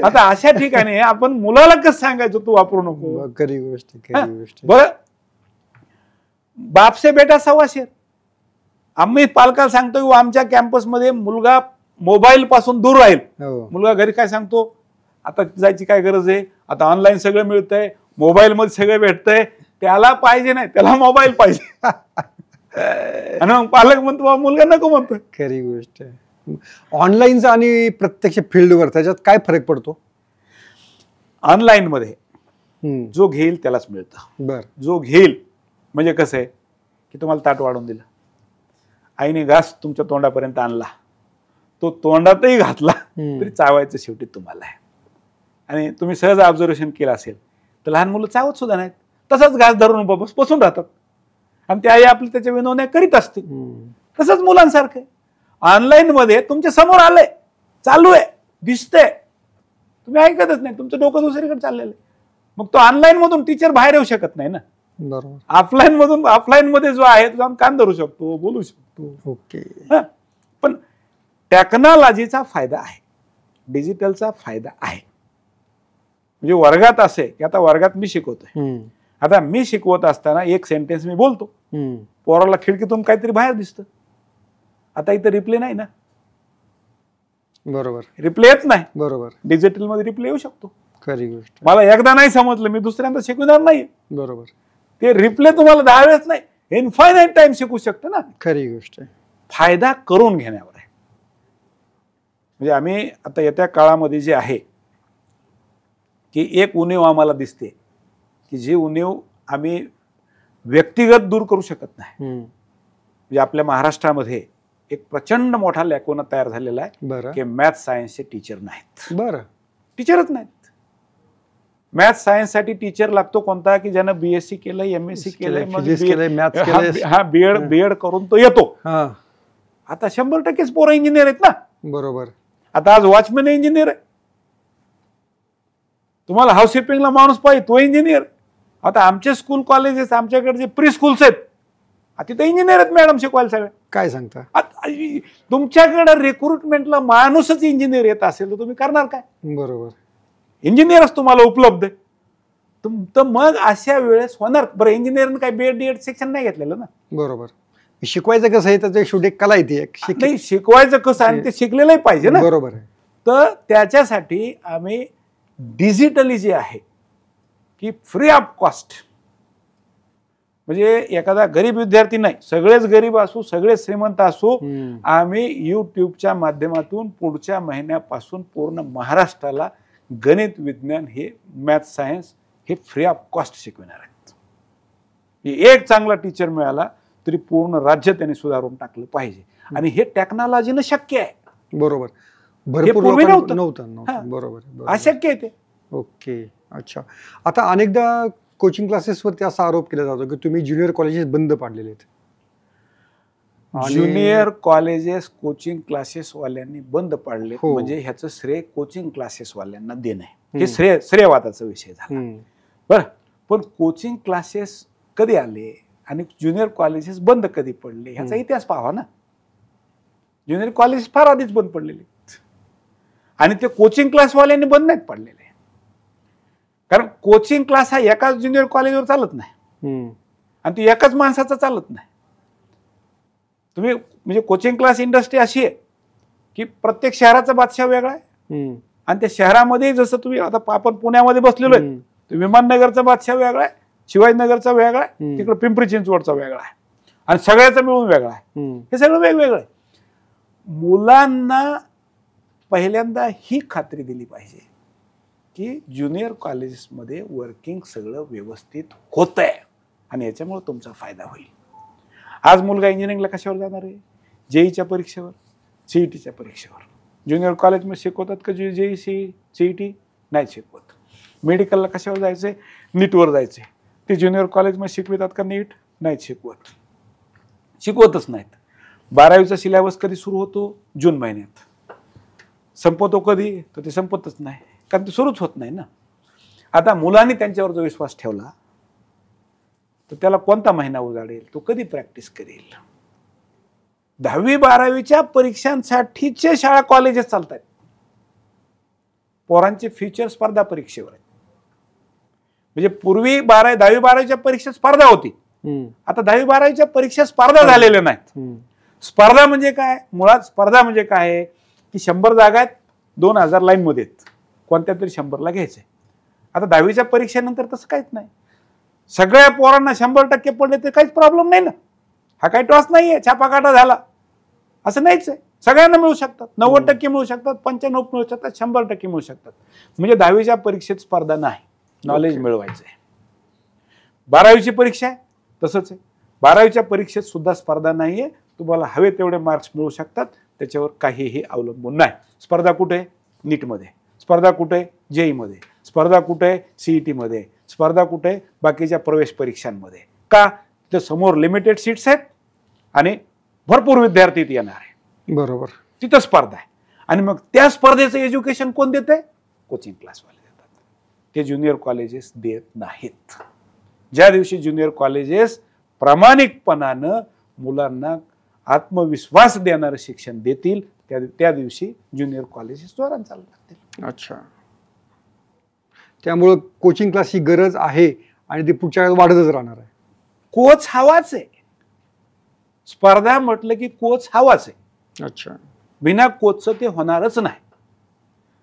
आता अशा ठिकाणी आपण मुलाला कसं सांगायचं तू वापरू नको. खरी गोष्ट. बरं, बाप से बेटा सवा शेर. आम्ही पालकाला सांगतो आमच्या कॅम्पसमध्ये मुलगा मोबाईल पासून दूर राहील. मुलगा घरी काय सांगतो, आता जायची काय गरज आहे, आता ऑनलाईन सगळं मिळतंय, मोबाईल मध्ये सगळं भेटतंय, त्याला पाहिजे नाही, त्याला मोबाईल पाहिजे. आणि मग पालक म्हणतो मुलगा नको म्हणतो. खरी गोष्ट आहे. ऑनलाईनचा आणि प्रत्यक्ष फील्डवर त्याच्यात काय फरक पडतो? ऑनलाईन मध्ये जो घेईल त्यालाच मिळतं. बर. जो घेईल म्हणजे कसं आहे की तुम्हाला ताट वाढून दिलं, आईने घास तुमच्या तोंडापर्यंत आणला, तो तोंडातही घातला तरी चावायचं शेवटी तुम्हाला आहे. आणि तुम्ही सहज ऑब्झर्वेशन केलं असेल तर लहान मुलं चावत सुद्धा नाहीत, तसंच घास धरून बसून राहतात आणि ते आई आपली त्याच्या विनवण्या करीत असते. तसंच मुलांसारखं ऑनलाईन मध्ये तुमच्या समोर आलंय, चालू आहे, दिसतंय, तुम्ही ऐकतच नाही, तुमचं डोकं दुसरीकडे चाललेलं आहे. मग तो ऑनलाईन मधून टीचर बाहेर येऊ शकत नाही ना. बरोबर. ऑफलाईन मध्ये जो आहे तो जाऊन कान धरू शकतो, बोलू शकतो. ओके. पण टेक्नॉलॉजीचा फायदा आहे, डिजिटलचा फायदा आहे. म्हणजे वर्गात असे की आता वर्गात मी शिकवतोय, आता मी शिकवत असताना एक सेंटेन्स मी बोलतो, पोराला खिडकीतून काहीतरी बाहेर दिसतं, आता इथं रिप्ले नाही ना. बरोबर. रिप्ले येत नाही. बरोबर. डिजिटल मध्ये रिप्ले येऊ शकतो. खरी गोष्ट. मला एकदा नाही समजलं मी दुसऱ्यांदा शिकवणार नाही. बरोबर. ते रिप्ले तुम्हाला 10 वेळेस नाही, इनफायनाईट टाइम शिकू शकतो ना. खरी गोष्ट आहे. फायदा करून घेण्यावर आहे. म्हणजे आम्ही आता येत्या काळामध्ये जे आहे की एक उणीव आम्हाला दिसते की जी उणीव आम्ही व्यक्तिगत दूर करू शकत नाही. म्हणजे आपल्या महाराष्ट्रामध्ये एक प्रचंड मोठा लॅकोना तयार झालेला आहे की मॅथ सायन्सचे टीचर नाहीत. बरं. टीचरच नाहीत. मॅथ सायन्स साठी टीचर लागतो कोणता की ज्यानं बीएससी केलं, एमएससी केलंय, मग बीएड करून तो येतो. आता 100%च पोरं इंजिनियर आहेत ना. बरोबर. आता आज वॉचमॅन इंजिनियर आहे, तुम्हाला हाऊसकीपिंगला माणूस पाहिजे तो इंजिनियर. आता आमचे स्कूल कॉलेजेस, आमच्याकडे जे प्री स्कूल्स आहेत तिथे इंजिनियर आहेत मॅडम शिकवायला सगळे. काय सांगता? तुमच्याकडे रिक्रुटमेंटला माणूसच इंजिनियर येत असेल तर तुम्ही करणार काय? बरोबर. इंजिनियरच तुम्हाला उपलब्ध आहे तर मग अशा वेळेस होणार. बरं, इंजिनिअरने काय बीएड डीएड सेक्शन नाही घेतलेलं ना. बरोबर. शिकवायचं कसं आहे त्याचं शेवटी कला येते. नाही, शिकवायचं कसं आणि ते शिकलेलंही पाहिजे ना. बरोबर आहे. तर त्याच्यासाठी आम्ही डिजिटली जे आहे की फ्री ऑफ कॉस्ट, म्हणजे एखादा गरीब विद्यार्थी नाही, सगळेच गरीब असू, सगळेच श्रीमंत असू, आम्ही युट्यूबच्या माध्यमातून पुढच्या महिन्यापासून पूर्ण महाराष्ट्राला गणित, विज्ञान, हे मॅथ, सायन्स हे फ्री ऑफ कॉस्ट शिकवणार आहेत. एक चांगला टीचर मिळाला तरी पूर्ण राज्य त्यांनी सुधारून टाकलं पाहिजे आणि हे टेक्नॉलॉजीनं शक्य आहे. बरोबर. भरपूर नव्हतं. बरोबर. अशक्य आहे ते. ओके. अच्छा. आता अनेकदा कोचिंग क्लासेसवरती असा आरोप केला जातो की तुम्ही ज्युनियर कॉलेजेस बंद पाडलेले आहेत. ज्युनियर कॉलेजेस कोचिंग क्लासेस वाल्यांनी बंद पाडले म्हणजे ह्याचं श्रेय कोचिंग क्लासेस वाल्यांना देणं आहे. हे श्रेयवादाचा विषय झाला. बरं, पण कोचिंग क्लासेस कधी आले? आणि ज्युनियर कॉलेजेस बंद कधी पडले ह्याचा इतिहास पाहावा ना. ज्युनियर कॉलेज फार आधीच बंद पडलेले आहेत. आणि ते कोचिंग क्लासवाल्यांनी बंद नाहीत पडलेले. कारण कोचिंग क्लास हा एकाच ज्युनियर कॉलेजवर चालत नाही आणि ती एकाच माणसाचा चालत नाही. तुम्ही म्हणजे कोचिंग क्लास इंडस्ट्री अशी आहे की प्रत्येक शहराचा बादशाह वेगळा आहे आणि त्या शहरामध्ये जसं तुम्ही आता आपण पुण्यामध्ये बसलेलो आहे, विमाननगरचा बादशाह वेगळा आहे, शिवाजीनगरचा वेगळा आहे, तिकडे पिंपरी चिंचवडचा वेगळा आहे आणि सगळ्याचा मिळून वेगळा आहे. हे सगळं वेगवेगळं आहे. मुलांना पहिल्यांदा ही खात्री दिली पाहिजे की ज्युनियर कॉलेजेसमध्ये वर्किंग सगळं व्यवस्थित होतंय आणि याच्यामुळे तुमचा फायदा होईल. आज मुलगा इंजिनिअरिंगला कशावर जाणार आहे? जेईच्या परीक्षेवर, सीईटीच्या परीक्षेवर. ज्युनियर कॉलेजमध्ये शिकवतात का जेई सीईटी? नाही शिकवत. मेडिकलला कशावर जायचंय? नीटवर जायचंय. ते ज्युनियर कॉलेजमध्ये शिकवितात का नीट? नाहीत शिकवत. शिकवतच नाहीत. 12वीचा सिलेबस कधी सुरू होतो? जून महिन्यात. संपवतो कधी? तर ते संपतच नाही, कारण ते सुरूच होत नाही ना. आता मुलांनी त्यांच्यावर जो विश्वास ठेवला तर त्याला कोणता महिना उजाडेल? तो कधी प्रॅक्टिस करेल? 10वी 12वीच्या परीक्षांसाठीचे शाळा कॉलेजेस चालत आहेत. पोरांचे फ्युचर स्पर्धा परीक्षेवर आहेत. म्हणजे पूर्वी 10वी 12वीच्या परीक्षा स्पर्धा होती. आता 10वी 12वीच्या परीक्षा स्पर्धा झालेल्या नाहीत. स्पर्धा म्हणजे काय? मुळात स्पर्धा म्हणजे काय आहे की 100 जागा आहेत, 2000 लाईन मध्ये आहेत, कोणत्या तरी 100ला घ्यायचंय. आता 10वीच्या परीक्षेनंतर तसं काहीच नाही. सगळ्या पोरांना 100% पडले तर काहीच प्रॉब्लेम नाही ना. हा काही टॉस नाहीये, छापाकाटा झाला असं नाहीच आहे. सगळ्यांना मिळू शकतात. 90% मिळू शकतात, 95 मिळू शकतात, 100% मिळू शकतात. म्हणजे 10वीच्या परीक्षेत स्पर्धा नाही, नॉलेज मिळवायचंय. 12वीची परीक्षा आहे तसंच आहे. 12वीच्या परीक्षेत सुद्धा स्पर्धा नाहीये. तुम्हाला हवे तेवढे मार्क्स मिळू शकतात, त्याच्यावर काहीही अवलंबून नाही. स्पर्धा कुठे आहे? नीटमध्ये. स्पर्धा कुठे आहे? जेईमध्ये. स्पर्धा कुठे आहे? सीईटीमध्ये. स्पर्धा कुठे आहे? बाकीच्या प्रवेश परीक्षांमध्ये. का? तर समोर लिमिटेड सीट्स आहेत आणि भरपूर विद्यार्थी येणार आहे. बरोबर. तिथं स्पर्धा आहे. आणि मग त्या स्पर्धेचं एज्युकेशन कोण देतंय? कोचिंग क्लासवाले देतात. ते ज्युनियर कॉलेजेस देत नाहीत. ज्या दिवशी ज्युनियर कॉलेजेस प्रामाणिकपणानं मुलांना आत्मविश्वास देणारं शिक्षण देतील त्या दिवशी ज्युनियर कॉलेजेस जोरात चालू लागतील. अच्छा. त्यामुळं कोचिंग क्लासची गरज आहे आणि ती पुढच्या काळात वाढतच राहणार आहे. कोच हवाच आहे. स्पर्धा म्हटलं की कोच हवाच आहे. अच्छा. बिना कोचचं ते होणारच नाही.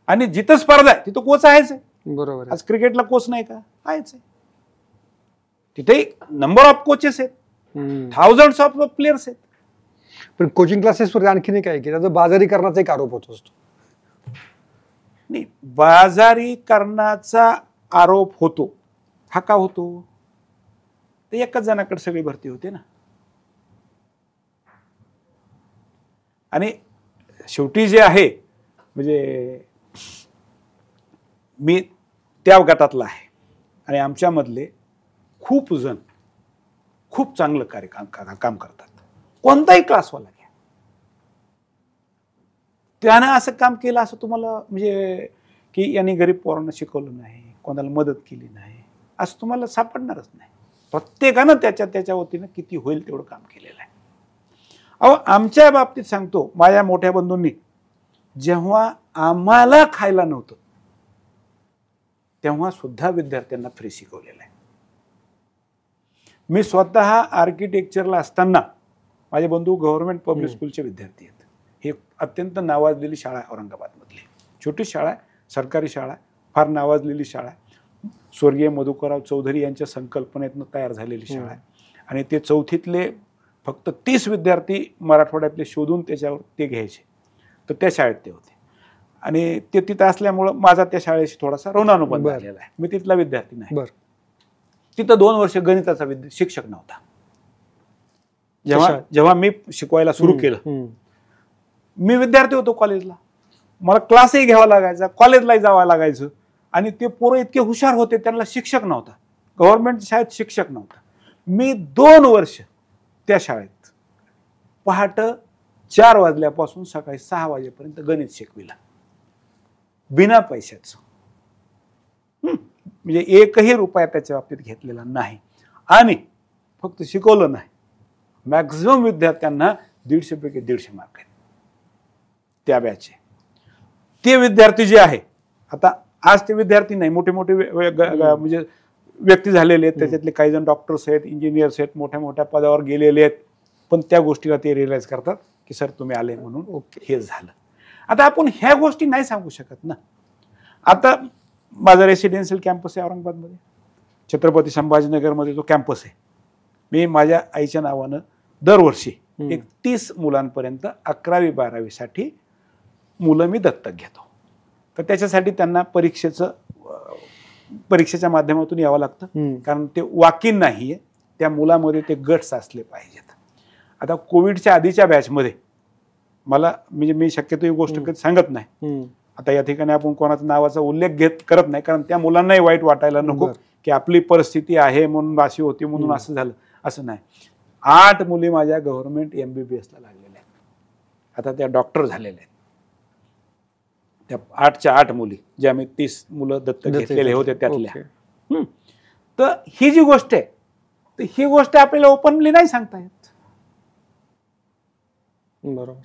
आणि जिथं स्पर्धा आहे तिथं कोच आहेच आहे. बरोबर. आज क्रिकेटला कोच नाही का? आहेच आहे. तिथे नंबर ऑफ कोचेस आहेत, थाउजंड्स ऑफ प्लेयर्स आहेत. पण कोचिंग क्लासेसवर आणखीन काय की त्याचा बाजारीकरणाचा एक आरोप होत असतो. नाही, बाजारीकरणाचा आरोप होतो. हा का होतो? ते एकाच जणाकडे सगळी भरती होते ना. आणि शेवटी जे आहे म्हणजे मी त्या गटातला आहे आणि आमच्यामधले खूप जण खूप चांगलं काम करतात. कोणताही क्लासवाला घ्या, त्यानं असं काम केलं असं तुम्हाला म्हणजे की यांनी गरीब पोरांना शिकवलं नाही, कोणाला मदत केली नाही असं तुम्हाला सापडणारच नाही. प्रत्येकानं त्याच्या वतीनं किती होईल तेवढं काम केलेलं आहे. अहो, आमच्या बाबतीत सांगतो, माझ्या मोठ्या बंधूंनी जेव्हा आम्हाला खायला नव्हतं तेव्हा सुद्धा विद्यार्थ्यांना फ्री शिकवलेलं आहे. मी स्वतः आर्किटेक्चरला असताना माझे बंधू गव्हर्नमेंट पब्लिक स्कूलचे विद्यार्थी आहेत. हे अत्यंत नावाजलेली शाळा आहे औरंगाबादमधली. छोटी शाळा आहे, सरकारी शाळा आहे, फार नावाजलेली शाळा आहे. स्वर्गीय मधुकरराव चौधरी यांच्या संकल्पनेतनं तयार झालेली शाळा आहे. आणि ते 4थीतले फक्त 30 विद्यार्थी मराठवाड्यातले शोधून त्याच्यावर ते घ्यायचे. तर त्या शाळेत ते होते आणि ते तिथं असल्यामुळं माझा त्या शाळेशी थोडासा ऋणानुबंध झालेला आहे. मी तिथला विद्यार्थी नाही. तिथं 2 वर्ष गणिताचा शिक्षक नव्हता. जेव्हा मी शिकवायला सुरू केलं, मी विद्यार्थी होतो कॉलेजला, मला क्लासही घ्यावा लागायचा, कॉलेजलाही जावं लागायचं. आणि ते पोरं इतके हुशार होते, त्यांना शिक्षक नव्हता, गव्हर्नमेंट शाळेत शिक्षक नव्हता. मी 2 वर्ष त्या शाळेत पहाटे 4 वाजल्यापासून सकाळी 6 वाजेपर्यंत गणित शिकविला बिना पैशाचं. म्हणजे एकही रुपया त्याच्या बाबतीत घेतलेला नाही. आणि फक्त शिकवलं नाही, मॅक्झिमम विद्यार्थ्यांना 150 पैकी 150 मार्क आहेत त्या बॅचचे. ते विद्यार्थी जे आहे, आता आज ते विद्यार्थी नाही, मोठे मोठे म्हणजे व्यक्ती झालेले आहेत, त्याच्यातले काही जण डॉक्टर्स आहेत, इंजिनियर्स आहेत, मोठ्या मोठ्या पदावर गेलेले आहेत, पण त्या गोष्टीला ते रिअलाइज करतात की सर तुम्ही आले म्हणून हे झालं. आता आपण ह्या गोष्टी नाही सांगू शकत ना. आता माझा रेसिडेन्शियल कॅम्पस आहे औरंगाबादमध्ये, छत्रपती संभाजीनगरमध्ये जो कॅम्पस आहे. मी माझ्या आईच्या नावानं दरवर्षी 30 मुलांपर्यंत 11वी 12वी साठी मुलं मी दत्तक घेतो. तर त्याच्यासाठी त्यांना परीक्षेच्या माध्यमातून यावं लागतं, कारण ते वॉक-इन नाहीये, त्या मुलामध्ये ते गट्स असले पाहिजेत. आता कोविडच्या आधीच्या बॅचमध्ये मला म्हणजे मी शक्यतो ही गोष्ट कधी सांगत नाही. आता या ठिकाणी आपण कोणाचा नावाचा उल्लेख करत नाही, कारण त्या मुलांनाही वाईट वाटायला नको की आपली परिस्थिती आहे म्हणून अशी होती म्हणून असं झालं, असं नाही. 8 मुली माझ्या गव्हर्नमेंट MBBS ला लागलेल्या आहेत, आता त्या डॉक्टर झालेल्या आहेत. त्या 8च्या 8 मुली जे आम्ही 30 मुलं दत्तक घेतलेले होते त्यातल्या. तर ही जी गोष्ट आहे, तर ही गोष्ट आपल्याला ओपनली नाही सांगता येत. बरोबर.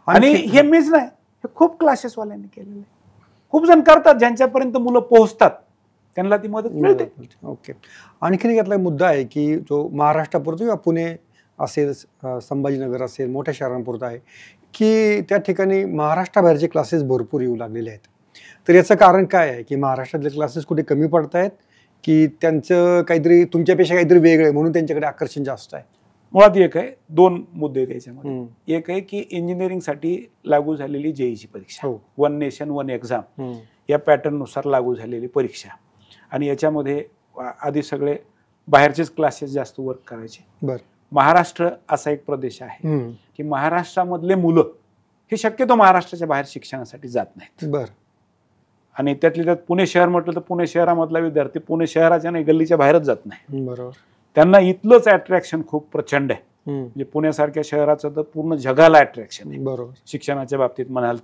आणि हे मीच नाही, हे खूप क्लासेसवाल्यांनी केलेलं आहे. खूप जण करतात, ज्यांच्यापर्यंत मुलं पोहोचतात त्यांना ती मदत मिळते. ओके. आणखीन एक यातला मुद्दा आहे की जो महाराष्ट्रापुरता किंवा पुणे असेल, संभाजीनगर असेल, मोठ्या शहरांपुरता आहे की त्या ठिकाणी महाराष्ट्राबाहेरचे क्लासेस भरपूर येऊ लागलेले आहेत. तर याचं कारण काय आहे की महाराष्ट्रातले क्लासेस कुठे कमी पडत आहेत की त्यांचं काहीतरी तुमच्यापेक्षा काहीतरी वेगळं आहे म्हणून त्यांच्याकडे आकर्षण जास्त आहे? मुळात एक आहे, 2 मुद्दे आहेत याच्यामध्ये. एक आहे की इंजिनिअरिंगसाठी लागू झालेली JEE परीक्षा, 1 नेशन 1 एक्झाम या पॅटर्ननुसार लागू झालेली परीक्षा, आणि याच्यामध्ये आधी सगळे बाहेरचेच क्लासेस जास्त वर्क करायचे. महाराष्ट्र असा एक प्रदेश आहे की महाराष्ट्रामधले मुलं हे शक्यतो महाराष्ट्राच्या बाहेर शिक्षणासाठी जात नाहीत. आणि त्यातली त्यात पुणे शहर म्हटलं तर पुणे शहरामधला विद्यार्थी पुणे शहराच्या नाही गल्लीच्या बाहेरच जात नाही. बरोबर. त्यांना इथलंच अट्रॅक्शन खूप प्रचंड आहे. म्हणजे पुण्यासारख्या शहराचं तर पूर्ण जगाला अट्रॅक्शन आहे. बरोबर. शिक्षणाच्या बाबतीत म्हणाल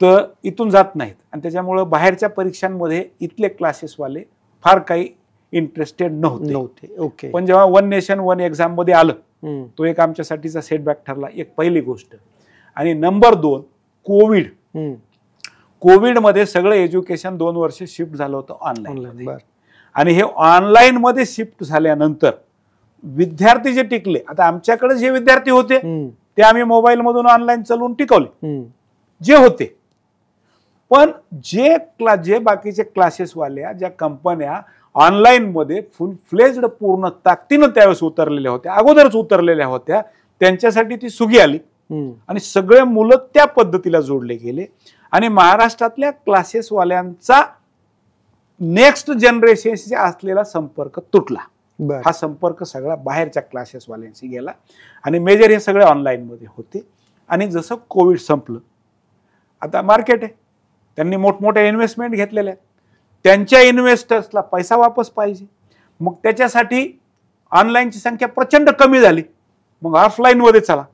तर इथून जात नाहीत, आणि त्याच्यामुळं बाहेरच्या परीक्षांमध्ये इथले क्लासेसवाले फार काही इंटरेस्टेड नव्हते. ओके. पण जेव्हा 1 नेशन 1 एक्झाम मध्ये आलं, तो एक आमच्यासाठीचा सेटबॅक ठरला, एक पहिली गोष्ट. आणि नंबर 2 कोविडमध्ये सगळं एज्युकेशन 2 वर्ष शिफ्ट झालं होतं ऑनलाईन. आणि हे ऑनलाईन मध्ये शिफ्ट झाल्यानंतर विद्यार्थी जे टिकले, आता आमच्याकडे जे विद्यार्थी होते ते आम्ही मोबाईल मधून ऑनलाईन चालवून टिकवले जे होते. पण जे बाकीचे क्लासेसवाल्या, ज्या कंपन्या ऑनलाईन मध्ये फुल फ्लेज्ड पूर्ण ताकदीनं त्यावेळेस उतरलेल्या होत्या, अगोदरच उतरलेल्या होत्या, त्यांच्यासाठी ती सुगी आली आणि सगळे मुलं त्या पद्धतीला जोडले गेले. आणि महाराष्ट्रातल्या क्लासेसवाल्यांचा नेक्स्ट जनरेशनशी असलेला संपर्क तुटला. हा संपर्क सगळा बाहेरच्या क्लासेसवाल्यांशी गेला आणि मेजर हे सगळे ऑनलाईन मध्ये होते. आणि जसं कोविड संपलं, आता मार्केट आहे, त्यांनी मोठमोठ्या इन्व्हेस्टमेंट घेतलेल्या आहेत, त्यांच्या इन्व्हेस्टर्सला पैसा वापस पाहिजे. मग त्याच्यासाठी ऑनलाईनची संख्या प्रचंड कमी झाली, मग ऑफलाईन मध्ये चला.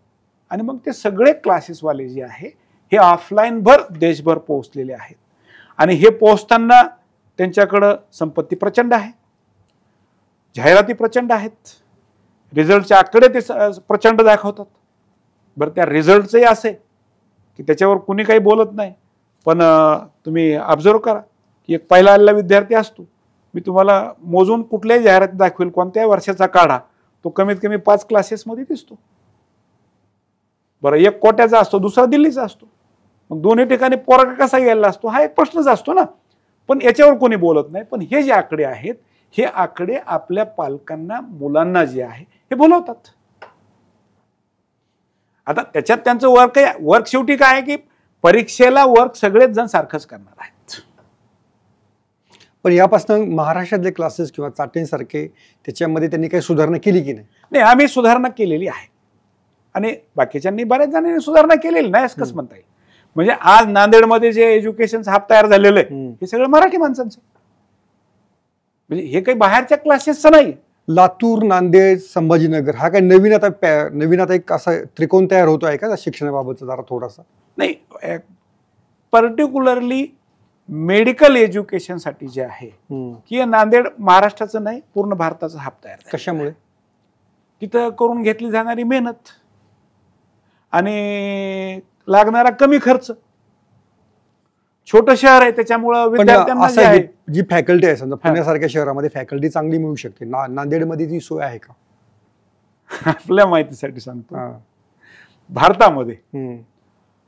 आणि मग ते सगळे क्लासेसवाले जे आहे हे ऑफलाईन भर देशभर पोहोचलेले आहेत. आणि हे पोहोचताना त्यांच्याकडं संपत्ती प्रचंड आहे, जाहिराती प्रचंड आहेत, रिझल्टचे आकडे ते प्रचंड दाखवतात. बरं, त्या रिझल्टचंही असे की त्याच्यावर कुणी काही बोलत नाही, पण तुम्ही ऑब्झर्व करा की एक पहिला आलेला विद्यार्थी असतो, मी तुम्हाला मोजून कुठल्याही जाहिराती दाखवेल, कोणत्याही वर्षाचा काढा, तो कमीत कमी 5 क्लासेसमध्ये दिसतो. बरं, एक कोट्याचा असतो, दुसरा दिल्लीचा असतो, मग दोन्ही ठिकाणी पोरगा कसा गेलेला असतो हा एक प्रश्नच असतो ना. पण याच्यावर कोणी बोलत नाही. पण हे जे आकडे आहेत, हे आकडे आपल्या पालकांना, मुलांना जे आहे हे बोलवतात. आता त्याच्यात त्यांचं वर्क शेवटी काय आहे की परीक्षेला वर्क सगळेच जण सारखंच करणार आहेत. पण यापासून महाराष्ट्रातले क्लासेस किंवा चाटेंसारखे त्याच्यामध्ये त्यांनी काही सुधारणा केली की नाही? नाही, आम्ही सुधारणा केलेली आहे आणि बाकीच्यांनी बऱ्याच जणांनी सुधारणा केलेली नाही असं कसं म्हणता येईल. म्हणजे आज नांदेडमध्ये जे एज्युकेशन हब तयार झालेलं आहे हे सगळं मराठी माणसांचं, म्हणजे हे काही बाहेरच्या क्लासेसचं नाही. लातूर, नांदेड, संभाजीनगर हा काय नवीन आता एक असा त्रिकोण तयार होतो आहे का शिक्षणाबाबतचा? जरा थोडासा नाही, पर्टिक्युलरली मेडिकल एज्युकेशन साठी जे आहे की नांदेड महाराष्ट्राचं नाही पूर्ण भारताचं हब तयार. कशामुळे? तिथं करून घेतली जाणारी मेहनत आणि लागणारा कमी खर्च. छोटं शहर आहे त्याच्यामुळं विद्यार्थ्यांना जे आहे जी फॅकल्टी आहे समजा पुण्यासारख्या शहरामध्ये फॅकल्टी चांगली मिळू शकते, नांदेडमध्ये ती सोय आहे का? आपल्या माहितीसाठी सांगतो, भारतामध्ये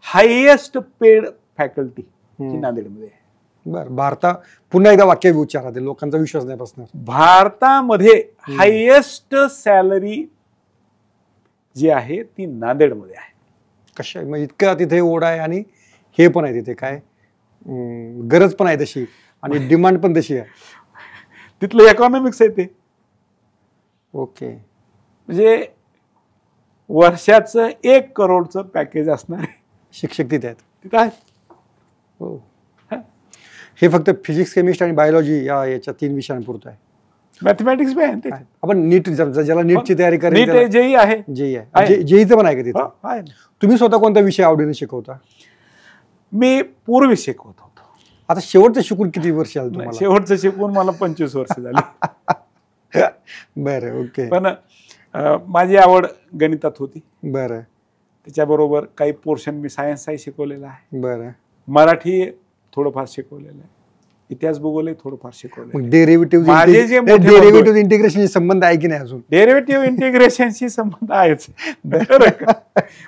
हायएस्ट पेड फॅकल्टी नांदेडमध्ये आहे. बरं, पुन्हा एकदा वाक्य विचारा, ते लोकांचा विश्वास नाही बसणार. भारतामध्ये हायएस्ट सॅलरी जी आहे ती नांदेडमध्ये आहे. कशा म्हणजे इतका तिथे ओढ आहे आणि हे पण आहे तिथे काय गरज पण आहे तशी आणि डिमांड पण तशी आहे. तिथलं इकॉनॉमिक्स आहे ते. ओके, म्हणजे वर्षाचं 1 करोडचं पॅकेज असणार आहे. शिक्षक तिथे आहेत. तिथं आहे. हो, हे फक्त फिजिक्स, केमिस्ट्री आणि बायोलॉजी याच्या 3 विषयांपुरतं आहे. मॅथमॅटिक्स बी आहे. आपण नीट ज्याला नीटची तयारी करायची, जेई आहे, जेईचं पण आहे का तिथे? तुम्ही स्वतः कोणता विषय आवडीने शिकवता? मी पूर्वी शिकवत होतो. आता शेवटचं शिकून किती वर्ष आलं तुम्हाला? शेवटचं शिकून मला 25 वर्ष झाली. बरं, ओके. पण माझी आवड गणितात होती. बरं. त्याच्याबरोबर काही पोर्शन मी सायन्सही शिकवलेला आहे. बरं. मराठी थोडंफार शिकवलेलं आहे. इतिहास भूगोल थोडंफार शिकवलेलं. डेरिव्हेटिव्ह इंटिग्रेशनशी संबंध आहे की नाही अजून? डेरिव्हेटिव्ह इंटिग्रेशनशी संबंध आहेच.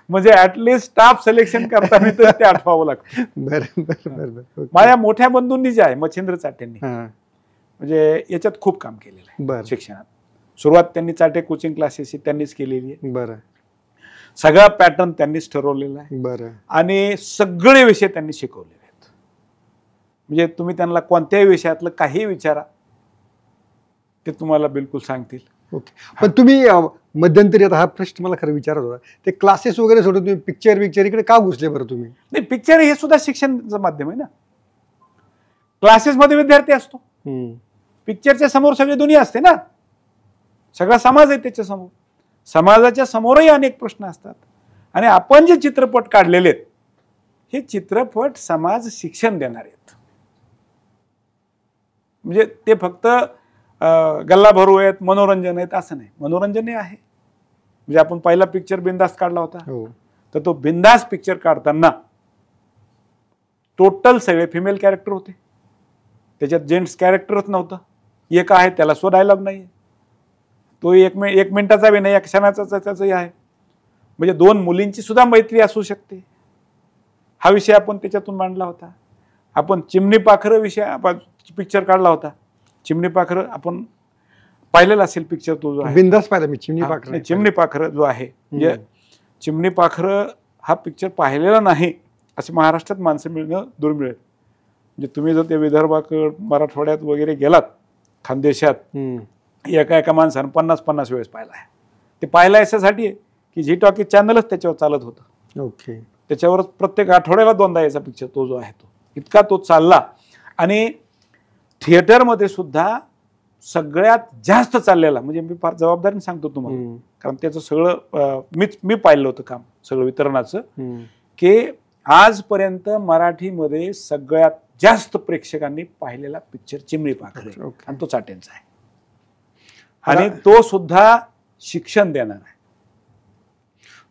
म्हणजे ऍटलिस्ट स्टाफ सिलेक्शन करताना तर ते आठवावं लागतं. बरं. माझ्या मोठ्या बंधूंनी जे आहे मच्छिंद्र चाटेंनी म्हणजे याच्यात खूप काम केलेलं आहे शिक्षणात. सुरुवात त्यांनी चाटे कोचिंग क्लासेस त्यांनीच केलेली आहे. बरं. सगळा पॅटर्न त्यांनीच ठरवलेला आहे. बरं. आणि सगळे विषय त्यांनी शिकवलेले आहेत. म्हणजे तुम्ही त्यांना कोणत्याही विषयातलं काही विचारा ते तुम्हाला बिलकुल सांगतील. ओके. पण तुम्ही मध्यंतरी, आता हा प्रश्न मला खरं विचारत होता, ते क्लासेस वगैरे सोडून तुम्ही पिक्चर इकडे का घुसले बरं तुम्ही? नाही, पिक्चर हे सुद्धा शिक्षणाचं माध्यम आहे ना. क्लासेसमध्ये विद्यार्थी असतो, पिक्चरच्या समोर सगळी दुनिया असते ना. सगळा समाज आहे त्याच्या समोर. समाजाच्या समोरही अनेक प्रश्न असतात. आणि आपण जे चित्रपट काढलेले आहेत हे चित्रपट समाज शिक्षण देणार आहेत. म्हणजे ते फक्त गल्ला भरू आहेत, मनोरंजन आहेत असं नाही. मनोरंजनही आहे. म्हणजे आपण पहिला पिक्चर बिंदास काढला होता, तर तो बिंदास पिक्चर काढताना टोटल सगळे फिमेल कॅरेक्टर होते. त्याच्यात जेंट्स कॅरेक्टरच नव्हतं. एक आहे त्याला सो डायलॉग नाही, तो एक मिनिटाचा बी नाही, 1 क्षणाचा त्याचंही आहे. म्हणजे 2 मुलींची सुद्धा मैत्री असू शकते. हा विषय आपण त्याच्यातून मांडला होता. आपण चिमणी पाखरं विषय पिक्चर काढला होता. चिमणी पाखरं आपण पाहिलेला असेल पिक्चर, तो जो आहे बिंदास पाहिला मी. चिमणी पाखरं जो आहे, म्हणजे चिमणी पाखरं हा पिक्चर पाहिलेला नाही असे महाराष्ट्रात माणसं मिळणं दुर्मिळ आहे. म्हणजे तुम्ही जर ते विदर्भाकडे, मराठवाड्यात वगैरे गेलात, खानदेशात, एका माणसानं 50 वेळेस पाहिला आहे. ते पाहिला याच्यासाठी आहे की झी टॉकीज चॅनलच त्याच्यावर चालत होतं. ओके. त्याच्यावर प्रत्येक आठवड्याला 2दा याचा पिक्चर तो जो आहे तो इतका तो चालला. आणि थिएटरमध्ये सुद्धा सगळ्यात जास्त चाललेला, म्हणजे मी फार जबाबदारीने सांगतो तुम्हाला, कारण त्याचं सगळं मी पाहिलं होतं काम सगळं वितरणाचं, की आजपर्यंत मराठीमध्ये सगळ्यात जास्त प्रेक्षकांनी पाहिलेला पिक्चर चिमणी पाखरे आणि तो चाटेंचा आहे. आणि तो सुद्धा शिक्षण देणार आहे.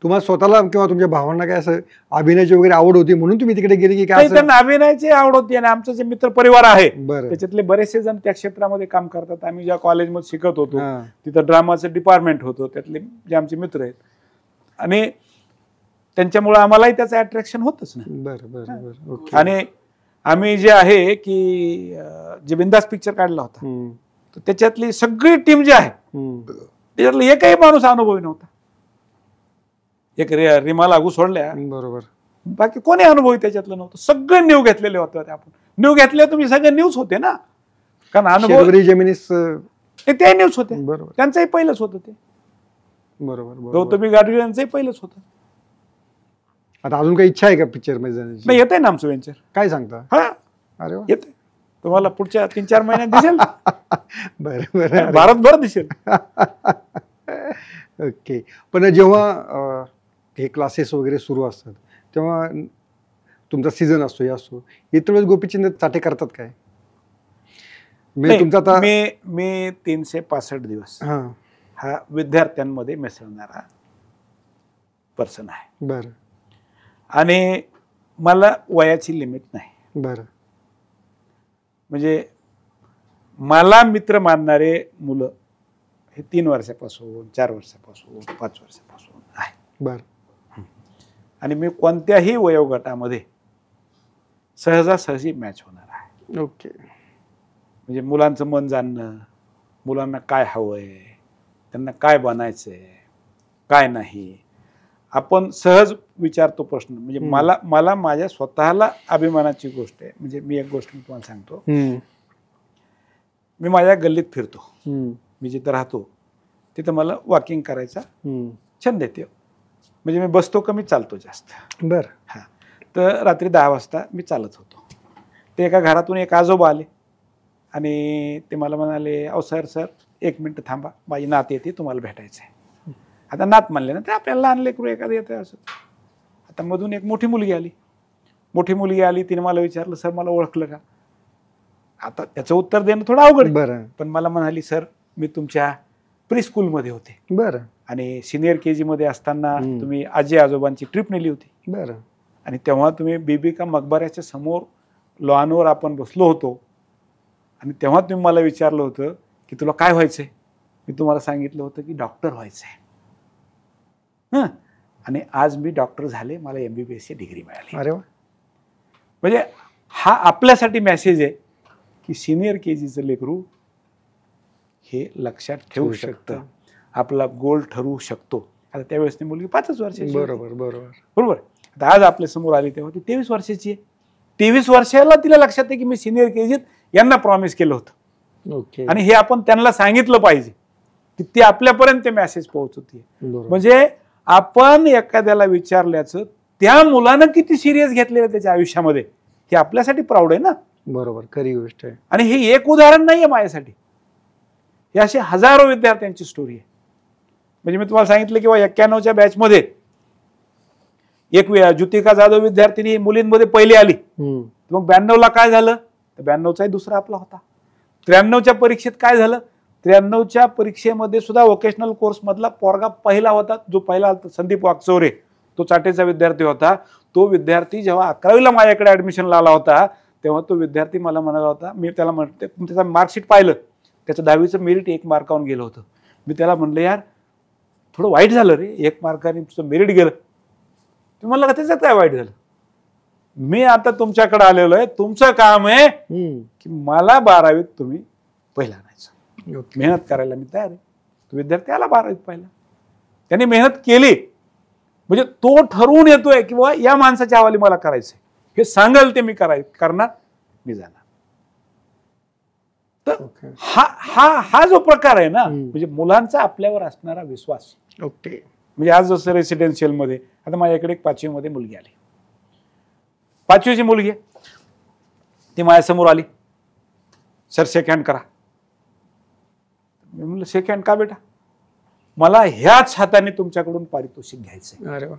तुम्हाला स्वतःला किंवा तुमच्या भावांना काय असं अभिनयाची वगैरे आवड होती म्हणून तुम्ही तिकडे गेले की काय? त्यांना अभिनयाची आवड होती. आणि आमचं जे मित्र परिवार आहे त्याच्यातले बरेचसे जण त्या क्षेत्रामध्ये काम करतात. आम्ही ज्या कॉलेजमध्ये शिकत होतो तिथं ड्रामाचं डिपार्टमेंट होतं, त्यातले जे आमचे मित्र आहेत, आणि त्यांच्यामुळे आम्हालाही त्याचं अट्रॅक्शन होतच ना. बरं. आणि आम्ही जे आहे की जे बिंदास पिक्चर काढला होता, तर त्याच्यातली सगळी टीम जी आहे त्याच्यातला एकही माणूस अनुभवी नव्हता. एक रिमा लागू सोडल्या, बरोबर, बाकी कोणी अनुभवी त्याच्यातलं नव्हतं. सगळे न्यू घेतलेले होते. आपण न्यू घेतले, तुम्ही सगळे न्यूज होते ना, कारण अनुभव ते न्यूज होते. बरोबर. त्यांचंही पहिलंच होतं ते. बरोबर. गौतमी गाडगे यांचंही पहिलंच होतं. आता अजून काही इच्छा आहे का पिक्चर मध्ये जाण्याची? नाही, येत आहे ना आमचं वेंचर. काय सांगता? हा, अरे येत आहे. तुम्हाला पुढच्या 3-4 महिन्यात दिसेल. बरं, भारतभर दिसेल. ओके. पण जेव्हा हे क्लासेस वगैरे सुरू असतात तेव्हा तुमचा सीझन असतो, हे असतो, इतर वेळेस गोपीचंद चाटे करतात काय? तुमचा आता मी 365 दिवस हा विद्यार्थ्यांमध्ये मिसळणारा पर्सन आहे. बरं आणि मला वयाची लिमिट नाही. बरं. म्हणजे मला मित्र मानणारे मुलं हे 3 वर्षापासून 4 वर्षापासून 5 वर्षापासून आहे. बरं. आणि मी कोणत्याही वयोगटामध्ये सहजासहजी मॅच होणार आहे. ओके. म्हणजे मुलांचं मन जाणणं, मुलांना काय हवंय, त्यांना काय बनायचंय, काय नाही, आपण सहज विचारतो प्रश्न. म्हणजे मला माझ्या स्वतःला अभिमानाची गोष्ट आहे. म्हणजे मी एक गोष्ट तुम्हाला सांगतो. मी माझ्या गल्लीत फिरतो. मी जिथं राहतो तिथं मला वॉकिंग करायचा छंद येते. म्हणजे मी बसतो कमी, चालतो जास्त. बरं. हां. तर रात्री 10 वाजता मी चालत होतो. ते एका घरातून एक आजोबा आले आणि ते मला म्हणाले, अहो सर 1 मिनिट थांबा, माझी नात येते, तुम्हाला भेटायचं आहे. आता नात म्हणले ना, ते आपल्याला लहान लेकरू एखादं येतं असं. आता मधून एक मोठी मुलगी आली. तिने मला विचारलं, सर मला ओळखलं का? आता त्याचं उत्तर देणं थोडं अवघड. बरं. पण मला म्हणाली, सर मी तुमच्या प्री स्कूलमध्ये होते. बरं. आणि सिनियर KG मध्ये असताना तुम्ही आजी आजोबांची ट्रिप नेली होती. बरं. आणि तेव्हा तुम्ही बीबी का मकबऱ्याच्या समोर लॉनवर आपण बसलो होतो आणि तेव्हा तुम्ही मला विचारलं होतं की तुला काय व्हायचंय? मी तुम्हाला सांगितलं होतं की डॉक्टर व्हायचंय. आणि आज मी डॉक्टर झाले, मला MBBS ची डिग्री मिळाली. अरे वा. म्हणजे हा आपल्यासाठी मेसेज आहे की सिनियर KGचं लेकरू हे लक्षात ठेवू शकतं, आपला गोल ठरवू शकतो. आता त्यावेळेस ती मुलगी 5 वर्षाची. बरोबर. आता आज आपल्या समोर आली तेव्हा ती 23 वर्षाची आहे. 23 वर्षाला तिला लक्षात आहे की मी सिनियर KGत यांना प्रॉमिस केलं होतं. ओके. आणि हे आपण त्यांना सांगितलं पाहिजे की ते आपल्यापर्यंत ते मेसेज पोहोचवते. म्हणजे आपण एखाद्याला विचारल्याचं त्या मुलानं किती सिरियस घेतलेलं त्याच्या आयुष्यामध्ये, हे आपल्यासाठी प्राऊड आहे ना. बरोबर, खरी गोष्ट आहे. आणि हे एक उदाहरण नाहीये माझ्यासाठी, हे असे हजारो विद्यार्थ्यांची स्टोरी आहे. म्हणजे मी तुम्हाला सांगितलं की 91च्या बॅचमध्ये एक ज्योतिका जाधव विद्यार्थिनी मुलींमध्ये पहिली आली. मग 92ला काय झालं? 92चाही दुसरा आपला होता. 93च्या परीक्षेत काय झालं? 93च्या परीक्षेमध्ये सुद्धा व्होकेशनल कोर्स मधला पोरगा पहिला होता. जो पहिला संदीप वाकचौरे, तो चाटेचा विद्यार्थी होता. तो विद्यार्थी जेव्हा 11वीला माझ्याकडे ऍडमिशनला आला होता तेव्हा तो विद्यार्थी मला म्हणाला होता, मी त्याला म्हणते, त्याचं मार्कशीट पाहिलं, त्याचं 10वीचं मेरिट 1 मार्कावरून गेलं होतं. मी त्याला म्हणलं, यार थोडं वाईट झालं रे, 1 मार्काने तुझं मेरिट गेलं. तुम्ही म्हणलं का त्याच्यात काय वाईट झालं? मी आता तुमच्याकडे आलेलो आहे, तुमचं काम आहे की मला 12वीत तुम्ही पहिला आणायचं. मेहनत करायला मी तयार आहे. तो विद्यार्थी आला 12वीत पहिला, त्याने मेहनत केली. म्हणजे तो ठरवून येतोय की बाबा या माणसाच्या हवाली मला करायचंय, हे सांगाल ते मी करणार, मी जाणार. तर हा जो प्रकार आहे ना, म्हणजे मुलांचा आपल्यावर असणारा विश्वास. ओके. म्हणजे आज जसं रेसिडेन्शियल मध्ये, आता माझ्याकडे एक 5वी मध्ये मुलगी आली, 5वीची मुलगी आहे, ती माझ्यासमोर आली, सर शेक हँड करा. मी म्हणलं शेक हँड का बेटा? मला ह्याच हाताने तुमच्याकडून पारितोषिक घ्यायचंय. अरे वा.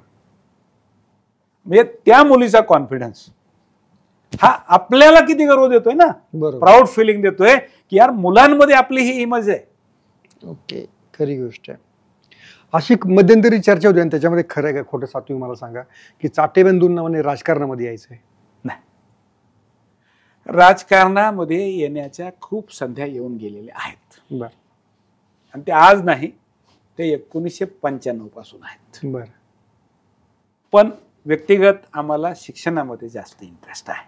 म्हणजे त्या मुलीचा कॉन्फिडन्स हा आपल्याला किती गर्व देतोय ना, प्राऊड फिलिंग देतोय की यार मुलांमध्ये आपली ही इमेज आहे. ओके, खरी गोष्ट आहे. अशी मध्यंतरी चर्चा होती आणि त्याच्यामध्ये खरं का खोटं सातवी मला सांगा की चाटे बंधूंना म्हणे राजकारणामध्ये यायचंय? नाही, राजकारणामध्ये येण्याच्या खूप संध्या येऊन गेलेल्या आहेत. बर. आणि ते आज नाही, ते 1995 पासून आहेत. बर. पण व्यक्तिगत आम्हाला शिक्षणामध्ये जास्त इंटरेस्ट आहे,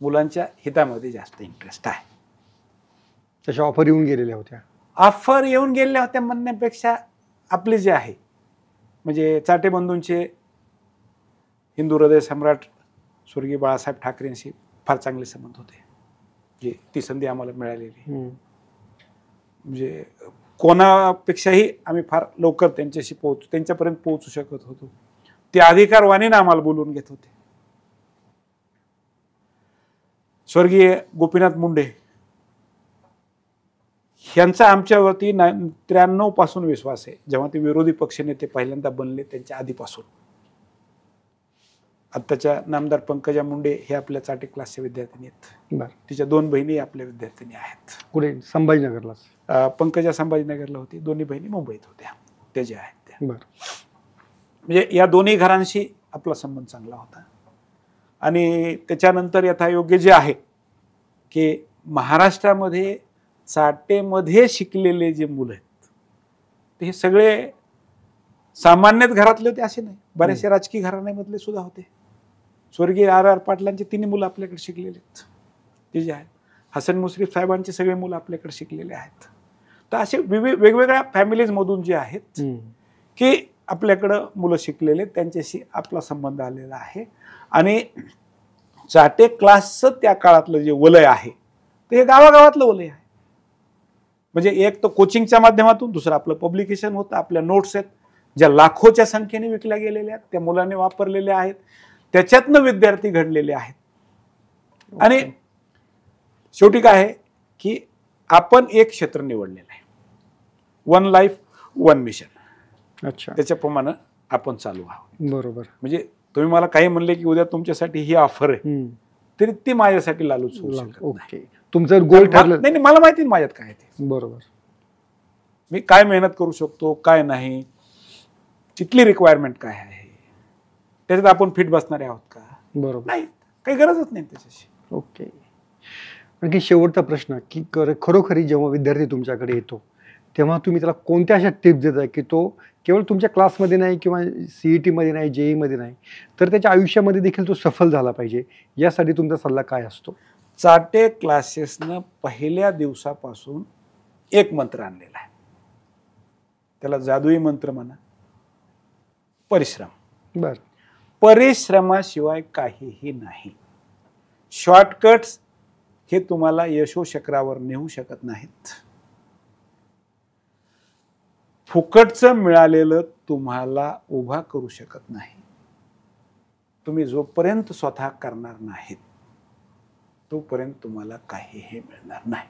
मुलांच्या हितामध्ये जास्त इंटरेस्ट आहे. तशा ऑफर येऊन गेलेल्या होत्या. ऑफर येऊन गेलेल्या होत्या म्हणण्यापेक्षा आपले जे आहे, म्हणजे चाटे बंधूंचे हिंदू हृदय सम्राट स्वर्गीय बाळासाहेब ठाकरेंशी फार चांगले संबंध होते. जे ती संधी आम्हाला मिळालेली, म्हणजे कोणापेक्षाही आम्ही फार लवकर त्यांच्यापर्यंत पोहोचू शकत होतो. ते अधिकारवाणीने आम्हाला बोलवून घेत होते. स्वर्गीय गोपीनाथ मुंडे यांचा आमच्यावरती 93 पासून विश्वास आहे. जेव्हा ते विरोधी पक्षनेते पहिल्यांदा बनले त्यांच्या आधीपासून आत्ताच्या नामदार पंकजा मुंडे हे आपल्या चाटे क्लासच्या विद्यार्थिनी आहेत. बरं. तिच्या 2 बहिणी आपल्या विद्यार्थिनी आहेत. कुठे? संभाजीनगरलाच. पंकजा संभाजीनगरला होती, 2 बहिणी मुंबईत होत्या, त्या ज्या आहेत त्या. बरं. म्हणजे या दोन्ही घरांशी आपला संबंध चांगला होता. आणि त्याच्यानंतर यथायोग्य जे आहे की महाराष्ट्रामध्ये चाटेमध्ये शिकलेले जे मुलं आहेत ते हे सगळे सामान्यच घरातले होते असे नाही, बरेचसे राजकीय घराण्यामधले सुद्धा होते. स्वर्गीय R.R. पाटलांचे 3 मुलं आपल्याकडे शिकलेले आहेत, ते जे आहेत. हसन मुश्रीफ साहेबांचे सगळे मुलं आपल्याकडे शिकलेले आहेत. तर असे वेगवेगळ्या फॅमिलीजमधून जे आहेत की आपल्याकडं मुलं शिकलेले, त्यांच्याशी आपला संबंध आलेला आहे. आणि चाटे क्लासचं त्या काळातलं जे वलय आहे ते हे गावागावातलं वलय आहे. म्हणजे एक तर कोचिंगच्या माध्यमातून, दुसरं आपलं पब्लिकेशन होतं, आपल्या नोट्स आहेत ज्या लाखोच्या संख्येने विकल्या गेलेल्या आहेत, त्या मुलांनी वापरलेल्या आहेत, त्याच्यातनं विद्यार्थी घडलेले आहेत. आणि शेवटी काय आहे की आपण एक क्षेत्र निवडलेलं आहे, 1 लाईफ 1 मिशन. अच्छा. त्याच्याप्रमाणे आपण चालू आहोत. बरोबर. म्हणजे तुम्ही मला काही म्हणले की उद्या तुमच्यासाठी ही ऑफर आहे, तरी ती माझ्यासाठी लालूच होऊ शकत नाही. ओके. तुमचं गोल ठरलं? नाही, मला माहिती आहे माझ्यात काय ते. बरोबर. मी काय मेहनत करू शकतो, काय नाही, तिथली रिक्वायरमेंट काय आहे, त्याच्यात आपण फिट बसणारे आहोत का? बरोबर. नाही, काही गरजच नाही त्याच्याशी. ओके. आणखी शेवटचा प्रश्न की खरोखरी जेव्हा विद्यार्थी तुमच्याकडे येतो तेव्हा तुम्ही त्याला कोणत्या अशा टिप्स देताय की तो केवळ तुमच्या क्लासमध्ये नाही किंवा CET मध्ये नाही, JEE मध्ये नाही, तर त्याच्या आयुष्यामध्ये देखील तो सफल झाला पाहिजे, यासाठी तुमचा सल्ला काय असतो? चाटे क्लासेसनं पहिल्या दिवसापासून एक मंत्र आणलेला आहे, त्याला जादुई मंत्र म्हणा, परिश्रम. बर. परिश्रमाशिवाय काहीही नाही. शॉर्टकट्स हे तुम्हाला यशोशिखरावर नेऊ शकत नाहीत. फुकटचं मिळालेलं तुम्हाला उभा करू शकत नाही. तुम्ही जोपर्यंत स्वतः करणार नाहीत तोपर्यंत तुम्हाला काहीही मिळणार नाही.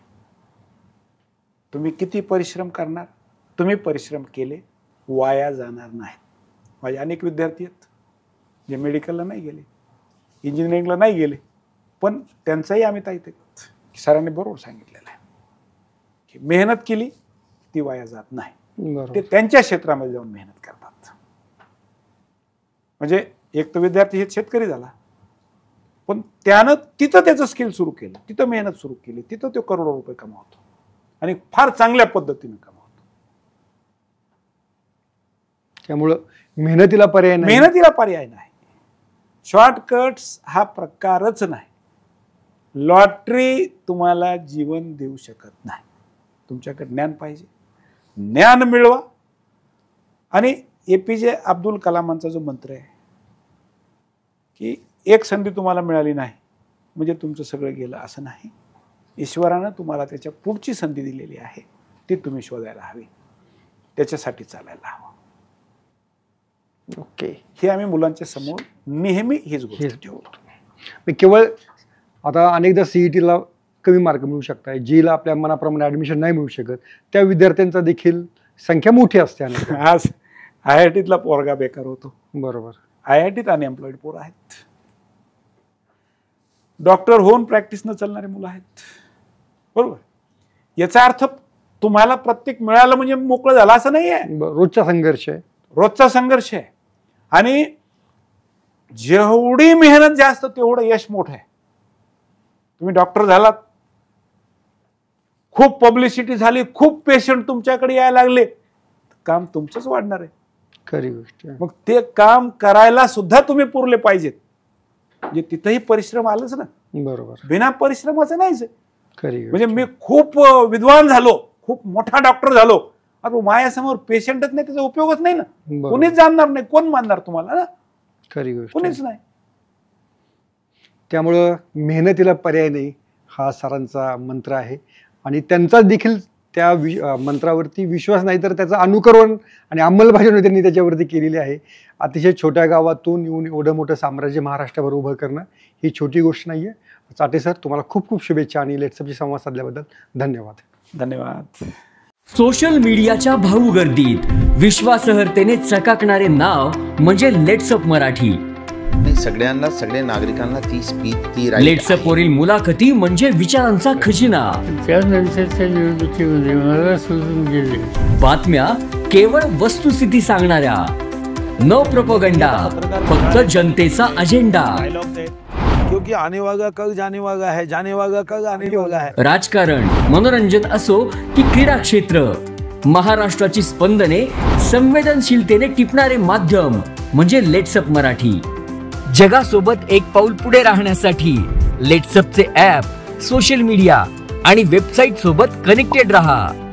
तुम्ही किती परिश्रम करणार, तुम्ही परिश्रम केले वाया जाणार नाहीत. माझे अनेक विद्यार्थी आहेत जे मेडिकलला नाही गेले, इंजिनिअरिंगला नाही गेले, पण त्यांचाही आम्ही ताईत की सरांनी बरोबर सांगितलेलं आहे की मेहनत केली ती वाया जात नाही. ते त्यांच्या क्षेत्रामध्ये जाऊन मेहनत करतात. म्हणजे एक तर विद्यार्थी हे शेतकरी झाला, पण त्यानं तिथं त्याचं स्किल सुरू केलं, तिथं मेहनत सुरू केली, तिथं तो करोडो रुपये कमावतो आणि फार चांगल्या पद्धतीने कमावतो. त्यामुळं मेहनतीला पर्याय नाही. मेहनतीला पर्याय नाही. शॉर्टकट्स हा प्रकारच नाही. लॉटरी तुम्हाला जीवन देऊ शकत नाही. तुमच्याकडे ज्ञान पाहिजे, ज्ञान मिळवा. आणि APJ अब्दुल कलामांचा जो मंत्र आहे की एक संधी तुम्हाला मिळाली नाही म्हणजे तुमचं सगळं गेलं असं नाही. ईश्वरानं तुम्हाला त्याच्या पुढची संधी दिलेली आहे, ती तुम्ही शोधायला हवी, त्याच्यासाठी चालायला हवं. ओके. हे आम्ही मुलांच्या समोर नेहमी हीच गोष्ट ठेवतो. केवळ आता अनेकदा CETला कमी मार्क मिळू शकतात, JEEला आपल्या मनाप्रमाणे ऍडमिशन नाही मिळू शकत, त्या विद्यार्थ्यांचा देखील संख्या मोठी असते. आज IITतला पोरगा बेकार होतो. बरोबर. IITत अनएम्प्लॉईड पोरं आहेत. डॉक्टर होऊन प्रॅक्टिस न चालणारे मुलं आहेत. बरोबर. याचा अर्थ तुम्हाला प्रत्येक मिळालं म्हणजे मोकळं झालं असं नाही आहे. रोजचा संघर्ष आहे. रोजचा संघर्ष आहे. आणि जेवढी मेहनत जास्त तेवढं यश मोठं आहे. तुम्ही डॉक्टर झालात, खूप पब्लिसिटी झाली, खूप पेशंट तुमच्याकडे यायला लागले, काम तुमचंच वाढणार आहे. खरी गोष्ट. मग ते काम करायला सुद्धा तुम्ही पुरले पाहिजेत. म्हणजे तिथंही परिश्रम आलंच ना. बरोबर. बिना परिश्रमाचं नाहीच. खरी. म्हणजे मी खूप विद्वान झालो, खूप मोठा डॉक्टर झालो, आता माझ्यासमोर पेशंटच नाही, त्याचा उपयोगच नाही ना. कोणीच जाणणार नाही, कोण मानणार तुम्हाला ना. खरी गोष्ट. कोणीच नाही. त्यामुळं मेहनतीला पर्याय नाही हा सरांचा मंत्र आहे. आणि त्यांचा देखील त्या मंत्रावरती विश्वास नाही तर त्याचं अनुकरण आणि अंमलबजावणी त्यांनी त्याच्यावरती केलेली आहे. अतिशय छोट्या गावातून येऊन एवढं मोठं साम्राज्य महाराष्ट्रावर उभं करणं ही छोटी गोष्ट नाही आहे. चाटे सर, तुम्हाला खूप खूप शुभेच्छा आणि लेट्सअपशी संवाद साधल्याबद्दल धन्यवाद. धन्यवाद. सोशल मीडियाच्या भाऊ गर्दीत विश्वासार्हतेने चकाकणारे नाव म्हणजे लेट्सअप मराठी. नाही, सगळ्या नागरिकांना ती स्पीच ती right लेट्सअप आहे. वरील मुलाखती म्हणजे विचारांचा खजिना. त्यानंतरच्या निवडणुकीमध्ये मला सोडून गेले. बातम्या केवळ वस्तुस्थिती सांगणाऱ्या, न प्रोपोगंडा, फक्त जनतेचा अजेंडा. क्योंकि आने वाला कल जाने वाला है, जाने वाला कल आने वाला है. राजकारण, मनोरंजन असो की क्रीडा क्षेत्र, महाराष्ट्राची स्पंदने संवेदनशीलतेने टिपणारे माध्यम म्हणजे लेट्सअप मराठी. जगासोबत एक पाऊल पुढे राहण्यासाठी लेट्सअपचे ॲप, सोशल मीडिया आणि वेबसाईट सोबत कनेक्टेड रहा.